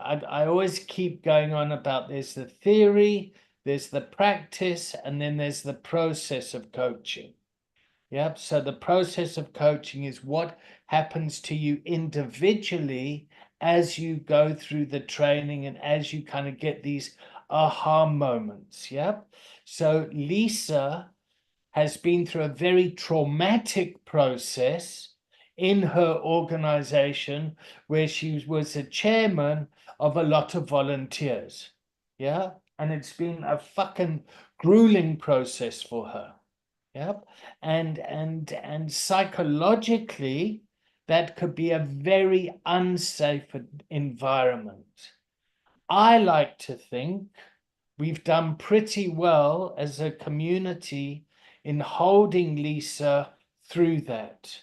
I always keep going on about there's the theory, there's the practice, and then there's the process of coaching. Yeah. So the process of coaching is what happens to you individually as you go through the training and as you kind of get these aha moments. Yeah. So Lisa has been through a very traumatic process in her organization where she was a chairman of a lot of volunteers. Yeah. And it's been a fucking grueling process for her. Yep. And psychologically, that could be a very unsafe environment. I like to think we've done pretty well as a community in holding Lisa through that.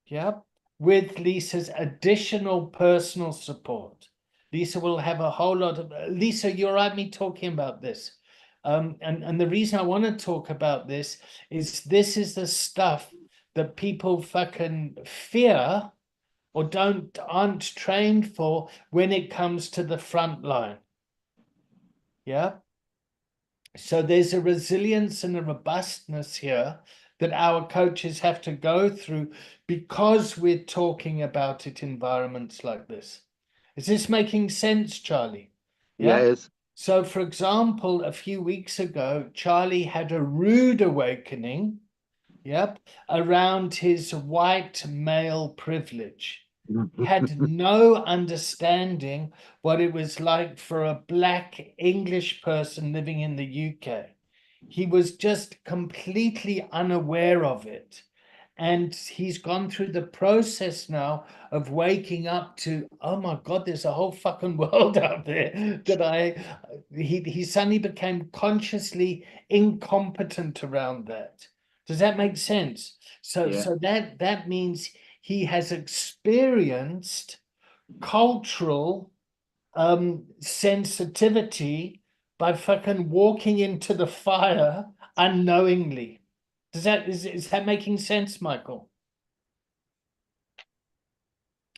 Yep. With Lisa's additional personal support. Lisa will have a whole lot of... Lisa, you're right me talking about this. And the reason I want to talk about this is the stuff that people fucking fear or aren't trained for when it comes to the front line. Yeah. So there's a resilience and a robustness here that our coaches have to go through because we're talking about it in environments like this. Is this making sense, Charlie? Yeah, it is. So, for example, a few weeks ago, Charlie had a rude awakening, yep, around his white male privilege. He had no understanding what it was like for a black English person living in the UK. He was just completely unaware of it. And he's gone through the process now of waking up to, oh my God, there's a whole fucking world out there that he suddenly became consciously incompetent around that. Does that make sense? So Yeah. so that means he has experienced cultural sensitivity by fucking walking into the fire unknowingly. Is that making sense, Michael?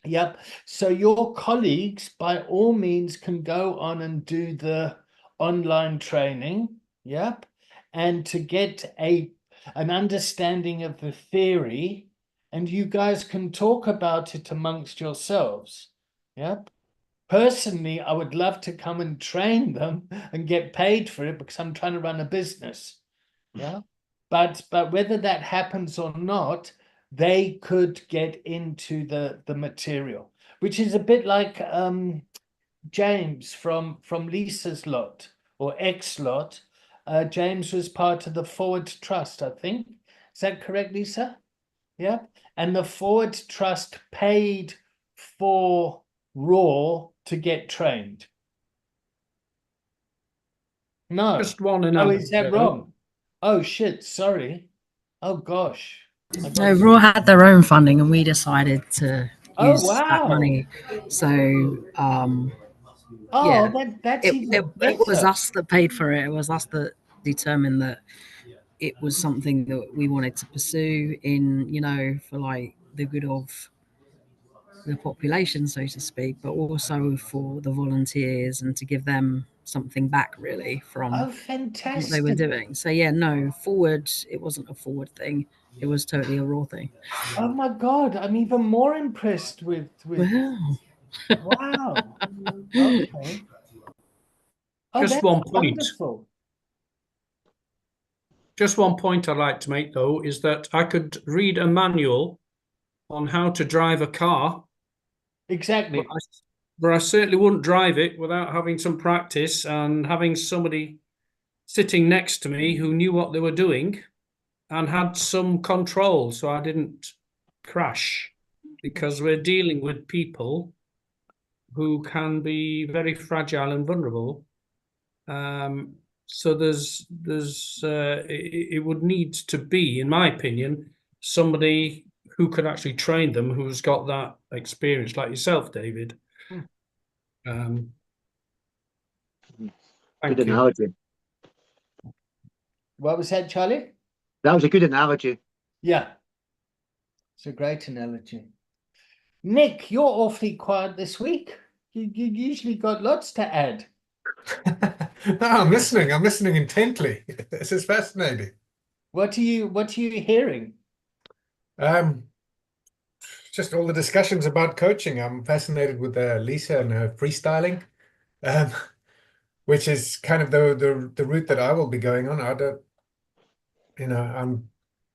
Yep. So your colleagues, by all means, can go on and do the online training. Yep. And to get an understanding of the theory, and you guys can talk about it amongst yourselves. Yep. Personally, I would love to come and train them and get paid for it because I'm trying to run a business. Yeah. But whether that happens or not, they could get into the material, which is a bit like James from Lisa's lot or X lot. James was part of the Forward Trust, I think. Is that correct, Lisa? Yeah. And the Forward Trust paid for Raw to get trained. No. Just one Oh, is that anecdote. wrong? Oh shit, sorry. Oh gosh. No, Raw had their own funding, and we decided to Oh use that wow. money. So, Oh, yeah, that's even it was better. us that paid for it. It was us that determined that it was something that we wanted to pursue in, for like the good of the population, so to speak, but also for the volunteers and to give them something back really from Oh, what they fantastic. were doing. So yeah, no, Forward, it wasn't a Forward thing. It was totally a Raw thing. Oh my God, I'm even more impressed with Wow. wow. Okay. Oh, Just that's one point. wonderful. Just one point I'd like to make, though, is that I could read a manual on how to drive a car, Exactly. but I certainly wouldn't drive it without having some practice and having somebody sitting next to me who knew what they were doing and had some control so I didn't crash, because we're dealing with people who can be very fragile and vulnerable. So it would need to be, in my opinion, somebody who could actually train them, who's got that experience, like yourself, David. Good Thank you. analogy. What was that, Charlie? That was a good analogy. Yeah. It's a great analogy. Nick, you're awfully quiet this week. You usually got lots to add. No, I'm listening. I'm listening intently. This is fascinating. What are you hearing? Just all the discussions about coaching. I'm fascinated with Lisa and her freestyling, which is kind of the route that I will be going on. I don't, I'm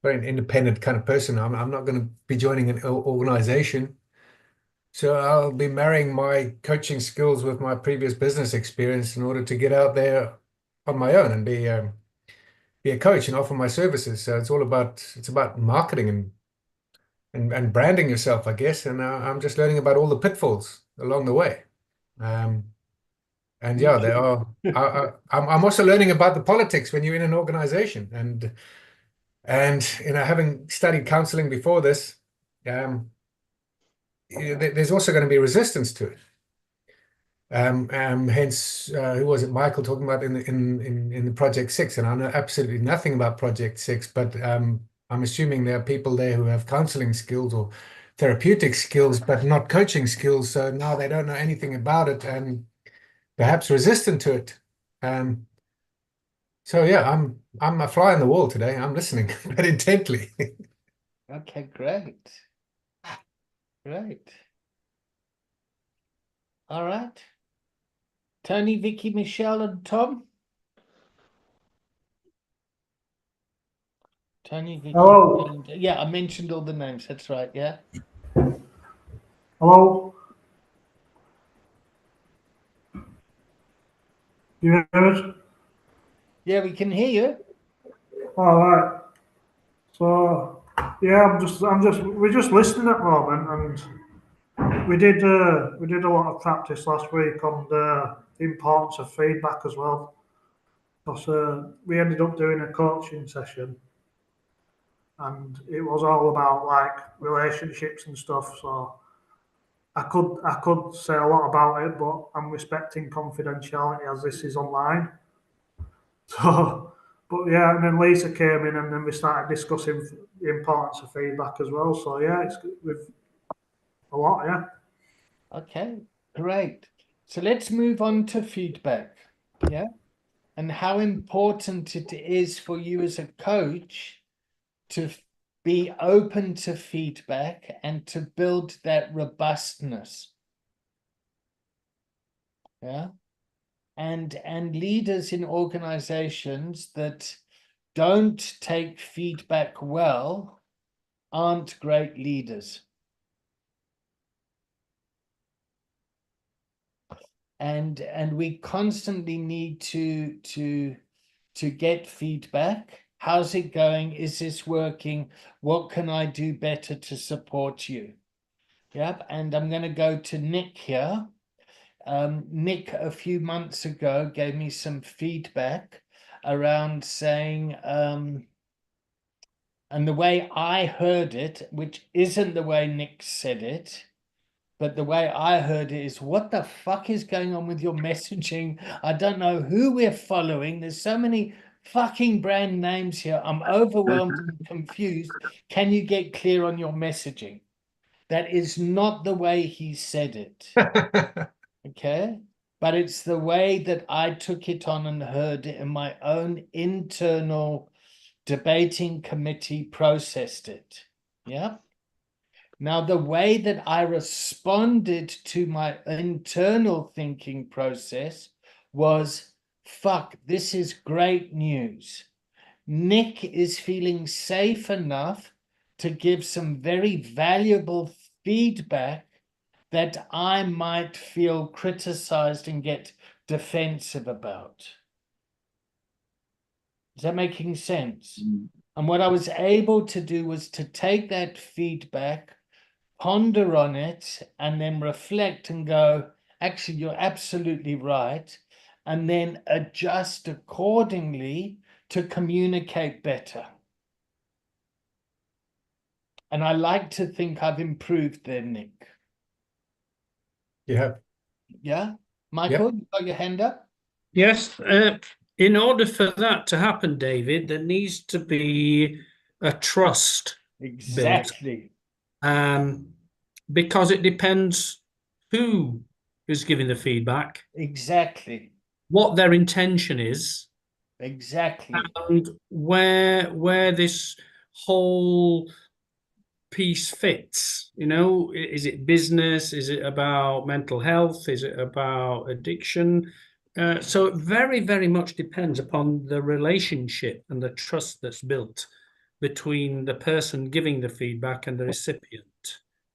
very an independent kind of person. I'm not going to be joining an organization. So I'll be marrying my coaching skills with my previous business experience in order to get out there on my own and be a coach and offer my services. So it's about marketing and branding yourself, I guess. And I'm just learning about all the pitfalls along the way. And yeah, there are. I'm also learning about the politics when you're in an organization, and having studied counseling before this, there's also going to be resistance to it. Hence, who was it? Michael talking about in the Project 6, and I know absolutely nothing about Project 6, but I'm assuming there are people there who have counseling skills or therapeutic skills, but not coaching skills. So now they don't know anything about it and perhaps resistant to it. So yeah, I'm a fly on the wall today. I'm listening very intently. Okay, great. Great. All right. Tony, Vicky, Michelle, and Tom. Tony, Vicky, Hello. Michelle, and... yeah, I mentioned all the names. That's right. Yeah. Hello. You hear us? Yeah, we can hear you. All right. So yeah, we're just listening at the moment, and we did a lot of practice last week on the importance of feedback as well. Because we ended up doing a coaching session, and it was all about like relationships and stuff. So I could say a lot about it, but I'm respecting confidentiality as this is online. So, but yeah, and then Lisa came in, and then we started discussing the importance of feedback as well. So yeah, it's with a lot, yeah. Okay, great. So let's move on to feedback. Yeah. And how important it is for you as a coach to be open to feedback and to build that robustness. Yeah. And leaders in organizations that don't take feedback well aren't great leaders. And we constantly need to get feedback. How's it going? Is this working? What can I do better to support you? Yep. And I'm going to go to Nick here. Nick, a few months ago, gave me some feedback around saying, and the way I heard it, which isn't the way Nick said it, but the way I heard it is, what the fuck is going on with your messaging? I don't know who we're following. There's so many fucking brand names here. I'm overwhelmed and confused. Can you get clear on your messaging? That is not the way he said it. Okay? But it's the way that I took it on and heard it, and my own internal debating committee processed it. Yeah? Now, the way that I responded to my internal thinking process was, fuck, this is great news. Nick is feeling safe enough to give some very valuable feedback that I might feel criticized and get defensive about. Is that making sense? And what I was able to do was to take that feedback, ponder on it, and then reflect and go, actually, you're absolutely right. And then adjust accordingly to communicate better. And I like to think I've improved there, Nick. You have. Yeah? Michael, you got your hand up? Yes. In order for that to happen, David, there needs to be a trust Exactly. built. Because it depends who is giving the feedback, Exactly. what their intention is, Exactly. and where this whole piece fits. You know, is it business? Is it about mental health? Is it about addiction? So it very, very much depends upon the relationship and the trust that's built between the person giving the feedback and the recipient.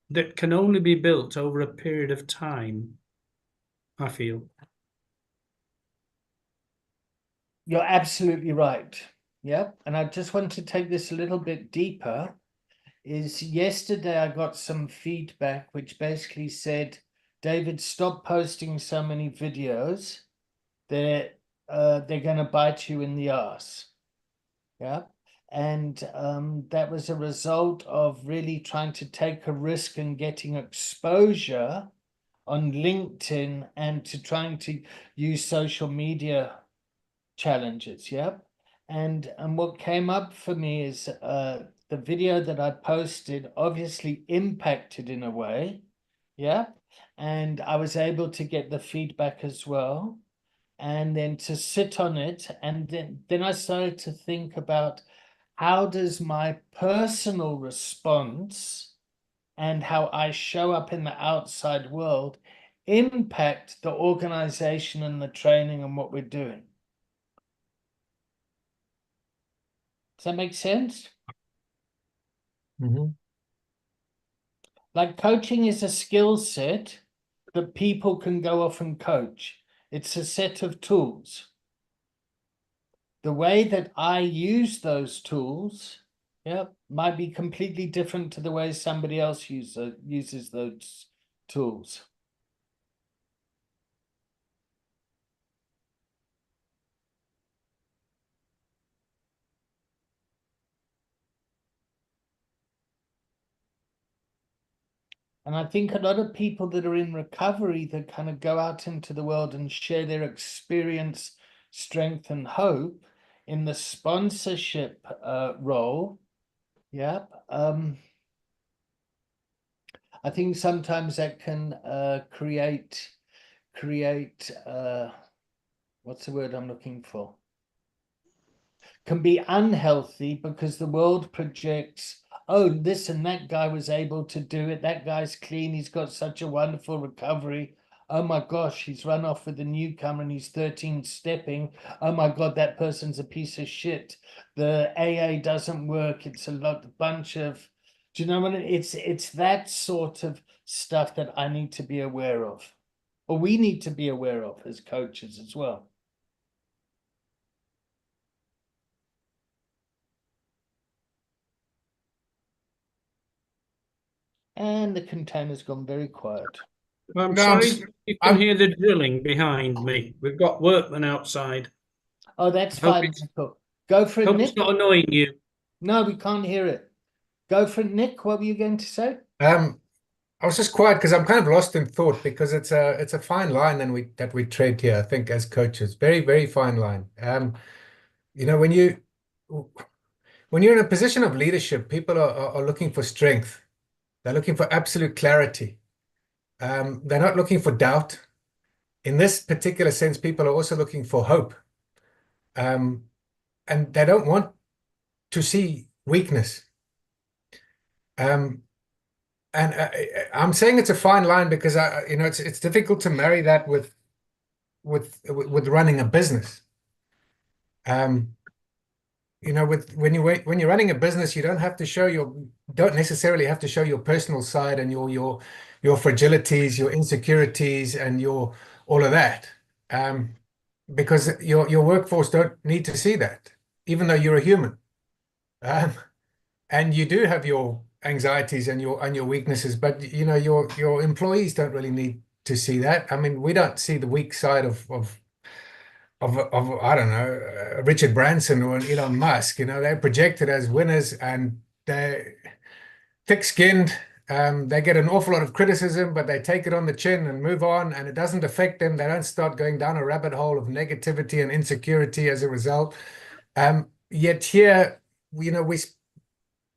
That can only be built over a period of time, I feel. You're absolutely right. Yeah. And I just want to take this a little bit deeper. Is yesterday I got some feedback which basically said, David, stop posting so many videos. They're going to bite you in the ass. Yeah. And that was a result of really trying to take a risk and getting exposure on LinkedIn and to trying to use social media challenges. Yeah. And what came up for me is the video that I posted obviously impacted in a way. Yeah. And I was able to get the feedback as well. And then to sit on it. And then I started to think about, how does my personal response and how I show up in the outside world impact the organization and the training and what we're doing? Does that make sense? Mm-hmm. Like, coaching is a skill set that people can go off and coach. It's a set of tools. the way that I use those tools, yeah, might be completely different to the way somebody else uses those tools. And I think a lot of people that are in recovery that kind of go out into the world and share their experience, strength, and hope in the sponsorship role. Yeah. I think sometimes that can create what's the word I'm looking for? Can be unhealthy because the world projects, oh, this and that guy was able to do it. That guy's clean. He's got such a wonderful recovery. Oh my gosh, he's run off with a newcomer and he's 13 stepping. Oh my God, that person's a piece of shit. The AA doesn't work. It's a bunch of, do you know what I mean? It's that sort of stuff that I need to be aware of, or we need to be aware of as coaches as well. And the container's gone very quiet. I'm No, sorry, you can I'm- hear the drilling behind me. We've got workmen outside. Oh, that's Hope fine. it's- Michael. Go for it, Hope Nick. it's not annoying you. No, we can't hear it. Go for it, Nick. What were you going to say? I was just quiet because I'm kind of lost in thought because it's a fine line that we tread here, I think, as coaches. Very, very fine line. You know, when you're in a position of leadership, people are looking for strength. They're looking for absolute clarity. They're not looking for doubt. In this particular sense, people are also looking for hope. And they don't want to see weakness. And I'm saying it's a fine line because you know, it's difficult to marry that with running a business. You know, when you're running a business, you don't necessarily have to show your personal side and your fragilities, your insecurities, and all of that, because your workforce don't need to see that, even though you're a human, and you do have your anxieties and your weaknesses, but you know your employees don't really need to see that. I mean, we don't see the weak side of I don't know, Richard Branson or Elon Musk. You know, they're projected as winners and they're thick-skinned. They get an awful lot of criticism, but they take it on the chin and move on, and it doesn't affect them. They don't start going down a rabbit hole of negativity and insecurity as a result. Yet here, you know,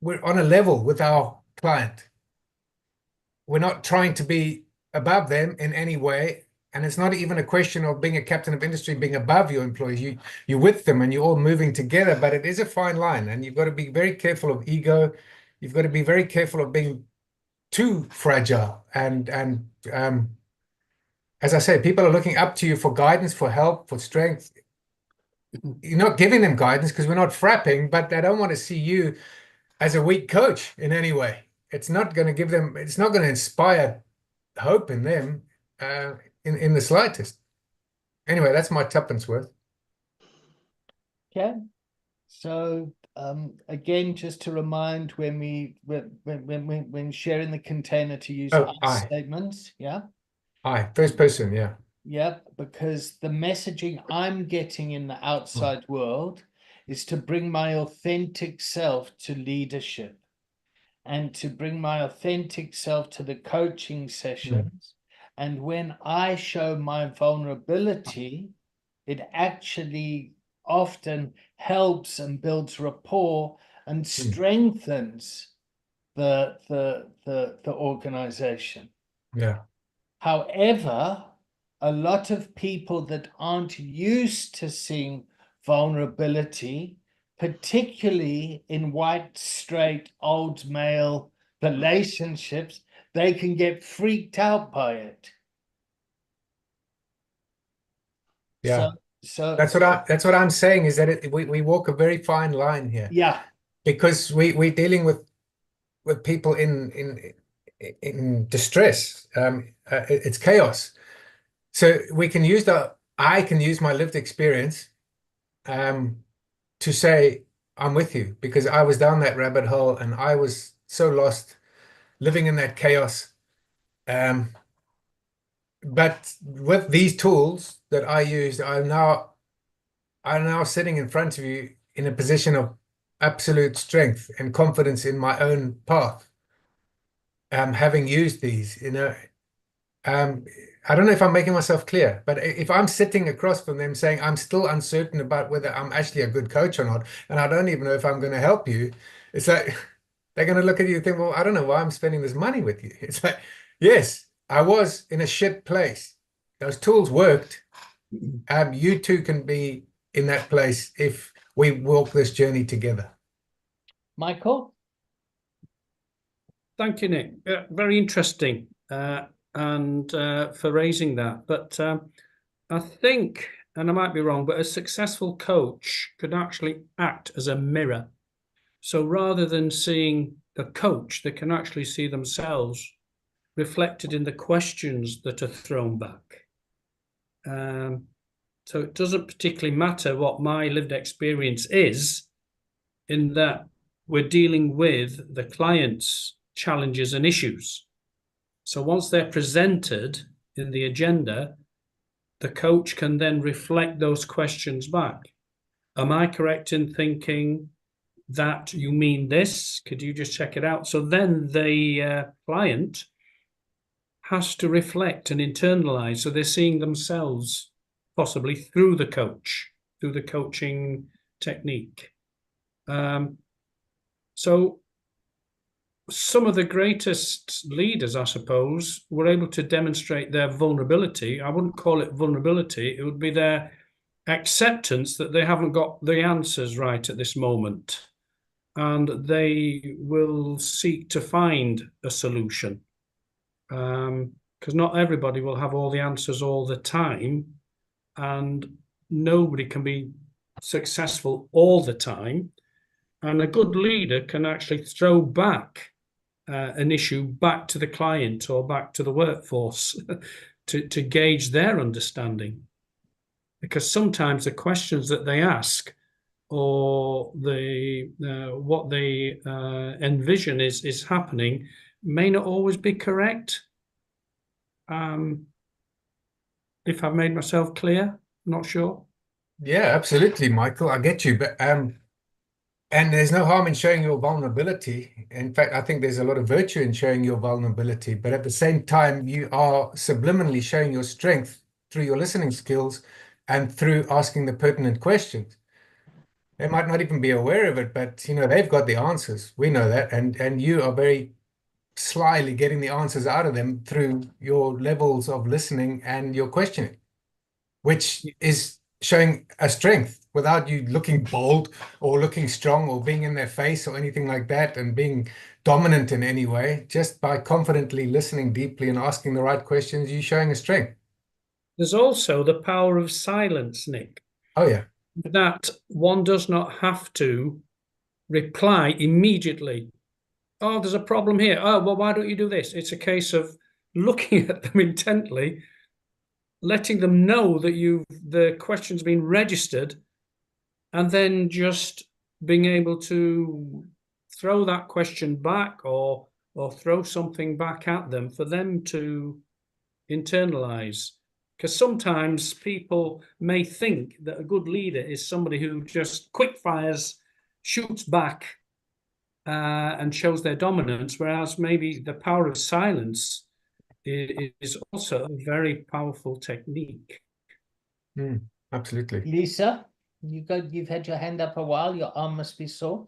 we're on a level with our client. We're not trying to be above them in any way. And it's not even a question of being a captain of industry, being above your employees. You're with them and you're all moving together, but it is a fine line. And you've got to be very careful of ego. You've got to be very careful of being too fragile. And as I say, people are looking up to you for guidance, for help, for strength. You're not giving them guidance because we're not frapping, but they don't want to see you as a weak coach in any way. It's not going to give them, it's not going to inspire hope in them. In the slightest. Anyway, that's my tuppence worth. Okay. So again, just to remind when sharing the container to use I statements, yeah. I, first person, yeah. Yep, because the messaging I'm getting in the outside world is to bring my authentic self to leadership and to bring my authentic self to the coaching sessions. And when I show my vulnerability, it actually often helps and builds rapport and strengthens the organization. Yeah. However, a lot of people that aren't used to seeing vulnerability, particularly in white, straight, old male relationships, they can get freaked out by it. Yeah. So that's what I'm saying is that we walk a very fine line here. Yeah. Because we're dealing with people in distress. It's chaos. So I can use my lived experience, to say, I'm with you, because I was down that rabbit hole and I was so lost living in that chaos. But with these tools that I used, I'm now sitting in front of you in a position of absolute strength and confidence in my own path. Having used these, I don't know if I'm making myself clear, but if I'm sitting across from them saying I'm still uncertain about whether I'm actually a good coach or not, and I don't even know if I'm going to help you, it's like they're going to look at you and think, well, I don't know why I'm spending this money with you. It's like, yes, I was in a shit place. Those tools worked. You too can be in that place if we walk this journey together. Michael? Thank you, Nick. Very interesting, and for raising that. But I think, and I might be wrong, but a successful coach could actually act as a mirror. So rather than seeing a coach, they can actually see themselves reflected in the questions that are thrown back. So it doesn't particularly matter what my lived experience is, in that we're dealing with the client's challenges and issues. So once they're presented in the agenda, the coach can then reflect those questions back. Am I correct in thinking that you mean this? Could you just check it out? So then the client has to reflect and internalize. So they're seeing themselves possibly through the coach, through the coaching technique. So some of the greatest leaders, I suppose, were able to demonstrate their vulnerability. I wouldn't call it vulnerability. It would be their acceptance that they haven't got the answers right at this moment. And they will seek to find a solution. Because not everybody will have all the answers all the time. And nobody can be successful all the time. And a good leader can actually throw back an issue back to the client or back to the workforce to gauge their understanding. Because sometimes the questions that they ask or what they envision is happening may not always be correct. If I've made myself clear, not sure. Yeah, absolutely, Michael. I get you, but and there's no harm in showing your vulnerability. In fact, I think there's a lot of virtue in showing your vulnerability, but at the same time, you are subliminally showing your strength through your listening skills and through asking the pertinent questions. They might not even be aware of it, but they've got the answers. We know that, and you are very slyly getting the answers out of them through your levels of listening and your questioning, which is showing a strength without you looking bold or looking strong or being in their face or anything like that and being dominant in any way. Just by confidently listening deeply and asking the right questions, you're showing a strength. There's also the power of silence, Nick. Oh, yeah. That one does not have to reply immediately. Oh, there's a problem here. Oh, well, why don't you do this? It's a case of looking at them intently, letting them know that the question's been registered, and then just being able to throw that question back or throw something back at them for them to internalize. Because sometimes people may think that a good leader is somebody who just quick fires, shoots back, and shows their dominance, whereas maybe the power of silence is also a very powerful technique. Absolutely. Lisa, you've had your hand up a while. Your arm must be sore.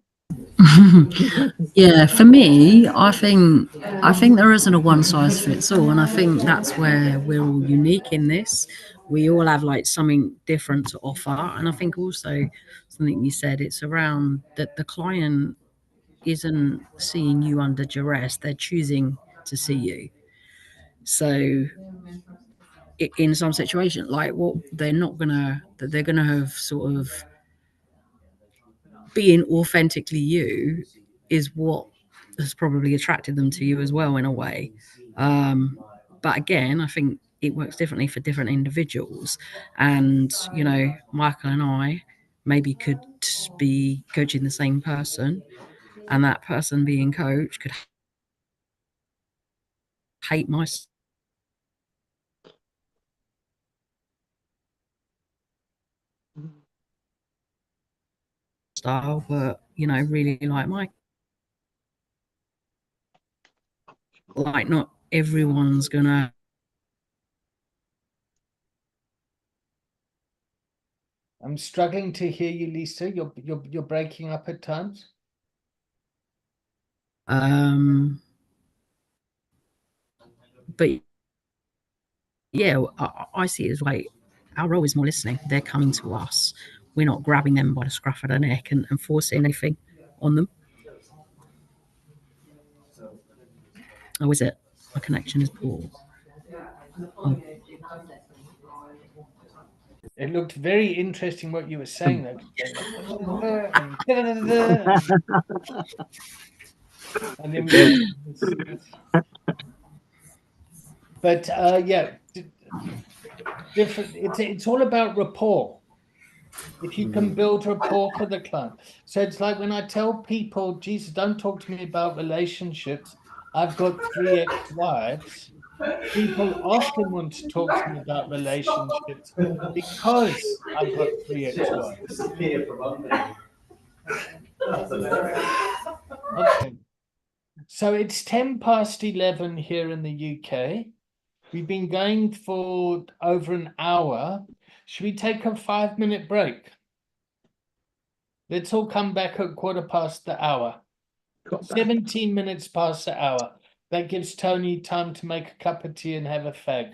Yeah, for me, I think there isn't a one size fits all, and I think that's where we're all unique in this. We all have like something different to offer, and I think also something you said, it's around that the client isn't seeing you under duress; they're choosing to see you. So in some situation, like what they're gonna have sort of being authentically you is what has probably attracted them to you as well in a way. But again, I think it works differently for different individuals. And, Michael and I, maybe could be coaching the same person, and that person being coached could hate my style, but really like not everyone's gonna. I'm struggling to hear you, Lisa. You're breaking up at times. But yeah, I see it as like our role is more listening. They're coming to us. We're not grabbing them by the scruff of the neck and forcing anything on them. Oh, is it? My connection is poor. Oh. It looked very interesting what you were saying though. And then but yeah, different. It's all about rapport. If you can build rapport for the client. So it's like when I tell people, Jesus, don't talk to me about relationships. I've got 3 ex-wives. People often want to talk to me about relationships because I've got 3 ex-wives. Okay. So it's 11 here in the UK. We've been going for over an hour. Should we take a 5-minute break? Let's all come back at 1/4 the hour. 17 minutes past the hour. That gives Tony time to make a cup of tea and have a fag.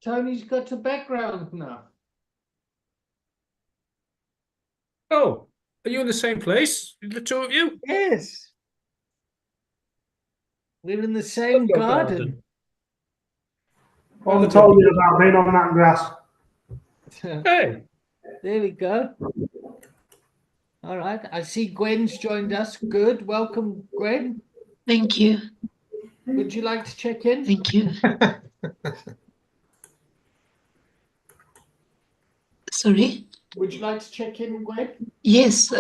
Tony's got a background now. Oh, are you in the same place? The two of you? Yes. We're in the same Your garden. What I told you about being on that grass. Hey, There we go. All right. I see Gwen's joined us. Good. Welcome, Gwen. Thank you. Would you like to check in? Thank you. Sorry. Would you like to check in, Gwen? Yes.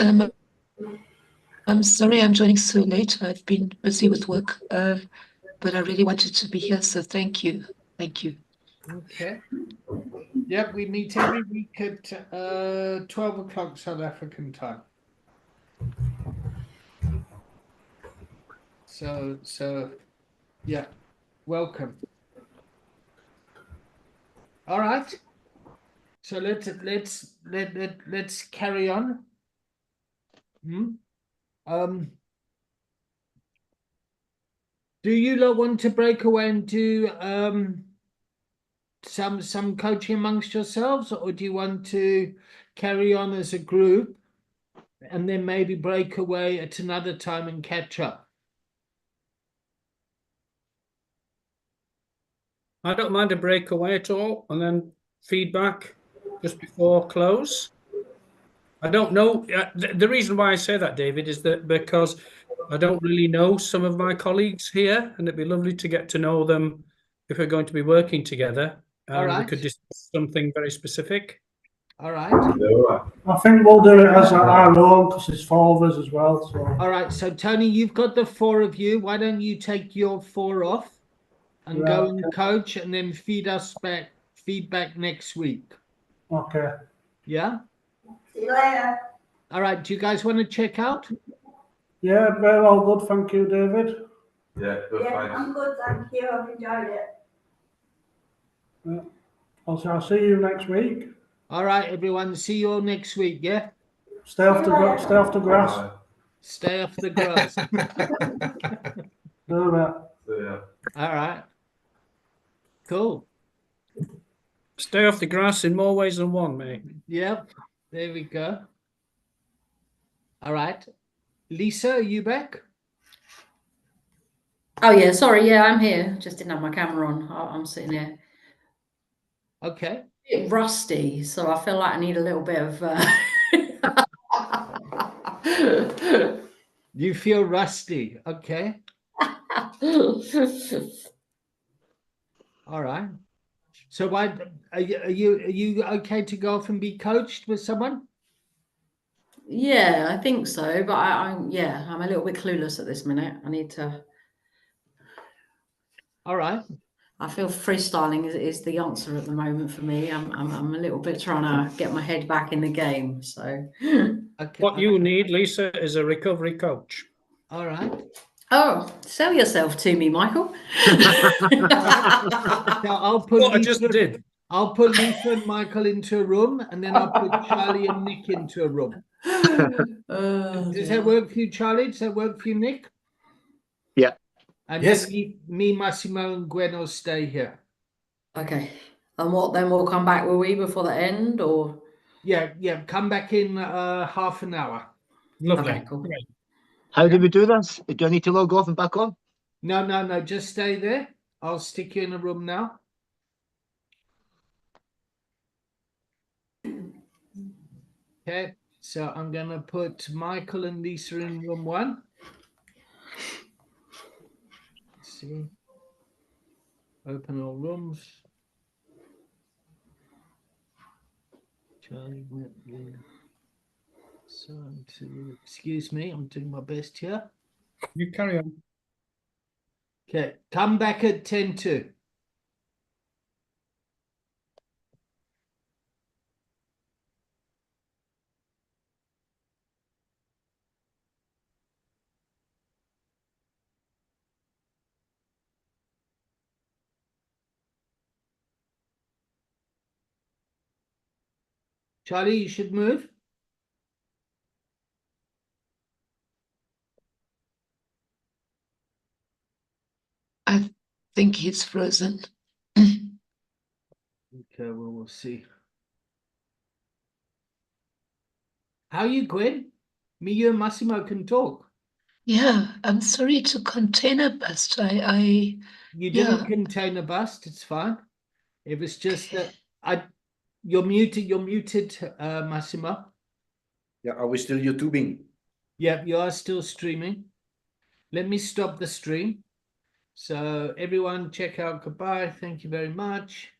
I'm sorry I'm joining so late. I've been busy with work, but I really wanted to be here. So thank you. Thank you. Okay. Yep, we meet every week at 12 o'clock South African time. So yeah, welcome. All right. So let's carry on. Do you lot want to break away and do some coaching amongst yourselves, or do you want to carry on as a group and then maybe break away at another time and catch up? I don't mind a breakaway at all, and then feedback just before close. I don't know. The reason why I say that, David, is that because I don't really know some of my colleagues here, and it'd be lovely to get to know them if we're going to be working together. All right. We could discuss something very specific. All right. I think we'll do it as our own because it's 4 of us as well. So. All right. So Tony, you've got the 4 of you. Why don't you take your 4 off and go and coach, and then feed us back feedback next week? Okay. Yeah. See you later. All right. Do you guys want to check out? Yeah, very well, good. Thank you, David. Yeah, I'm good, thank you. I've enjoyed it. Yeah. I'll see you next week. All right, everyone. See you all next week. Yeah. Stay off the grass. Stay off the grass. Do that. All right. Cool. Stay off the grass in more ways than one, mate. Yep. There we go. All right. Lisa, are you back? Oh yeah, sorry. Yeah, I'm here. Just didn't have my camera on. I'm sitting here. Okay. A bit rusty, so I feel like I need a little bit of. You feel rusty. Okay. All right. So why are you okay to go off and be coached with someone? Yeah, I think so. But I'm a little bit clueless at this minute. I need to. All right. I feel freestyling is the answer at the moment for me. I'm a little bit trying to get my head back in the game. So. Okay. What you need, Lisa, is a recovery coach. All right. Oh, sell yourself to me, Michael. Now I'll put What I just did. I'll put Lisa and Michael into a room, and then I'll put Charlie and Nick into a room. Does that work for you, Charlie? Does that work for you, Nick? Yeah. And Yes. me, Massimo, and Gwen will stay here. Okay. And what then? We'll come back, will we, before the end, or? Yeah. Come back in half an hour. Lovely. Okay, cool. Great. How do we do this? Do I need to log off and back on? No. Just stay there. I'll stick you in a room now. Okay. So I'm gonna put Michael and Lisa in room 1. Let's see. Open all rooms. Charlie went in. So excuse me, I'm doing my best here. You carry on. Okay, come back at 10:02. Charlie, you should move. I think he's frozen. Okay, well, we'll see. How are you, Gwen? Me, you, and Massimo can talk. Yeah, I'm sorry to container bust. You didn't Yeah. contain a bust. It's fine. It was just that you're muted. You're muted, Massimo. Yeah, are we still YouTubing? Yep, you are still streaming. Let me stop the stream. So everyone check out. Goodbye. Thank you very much.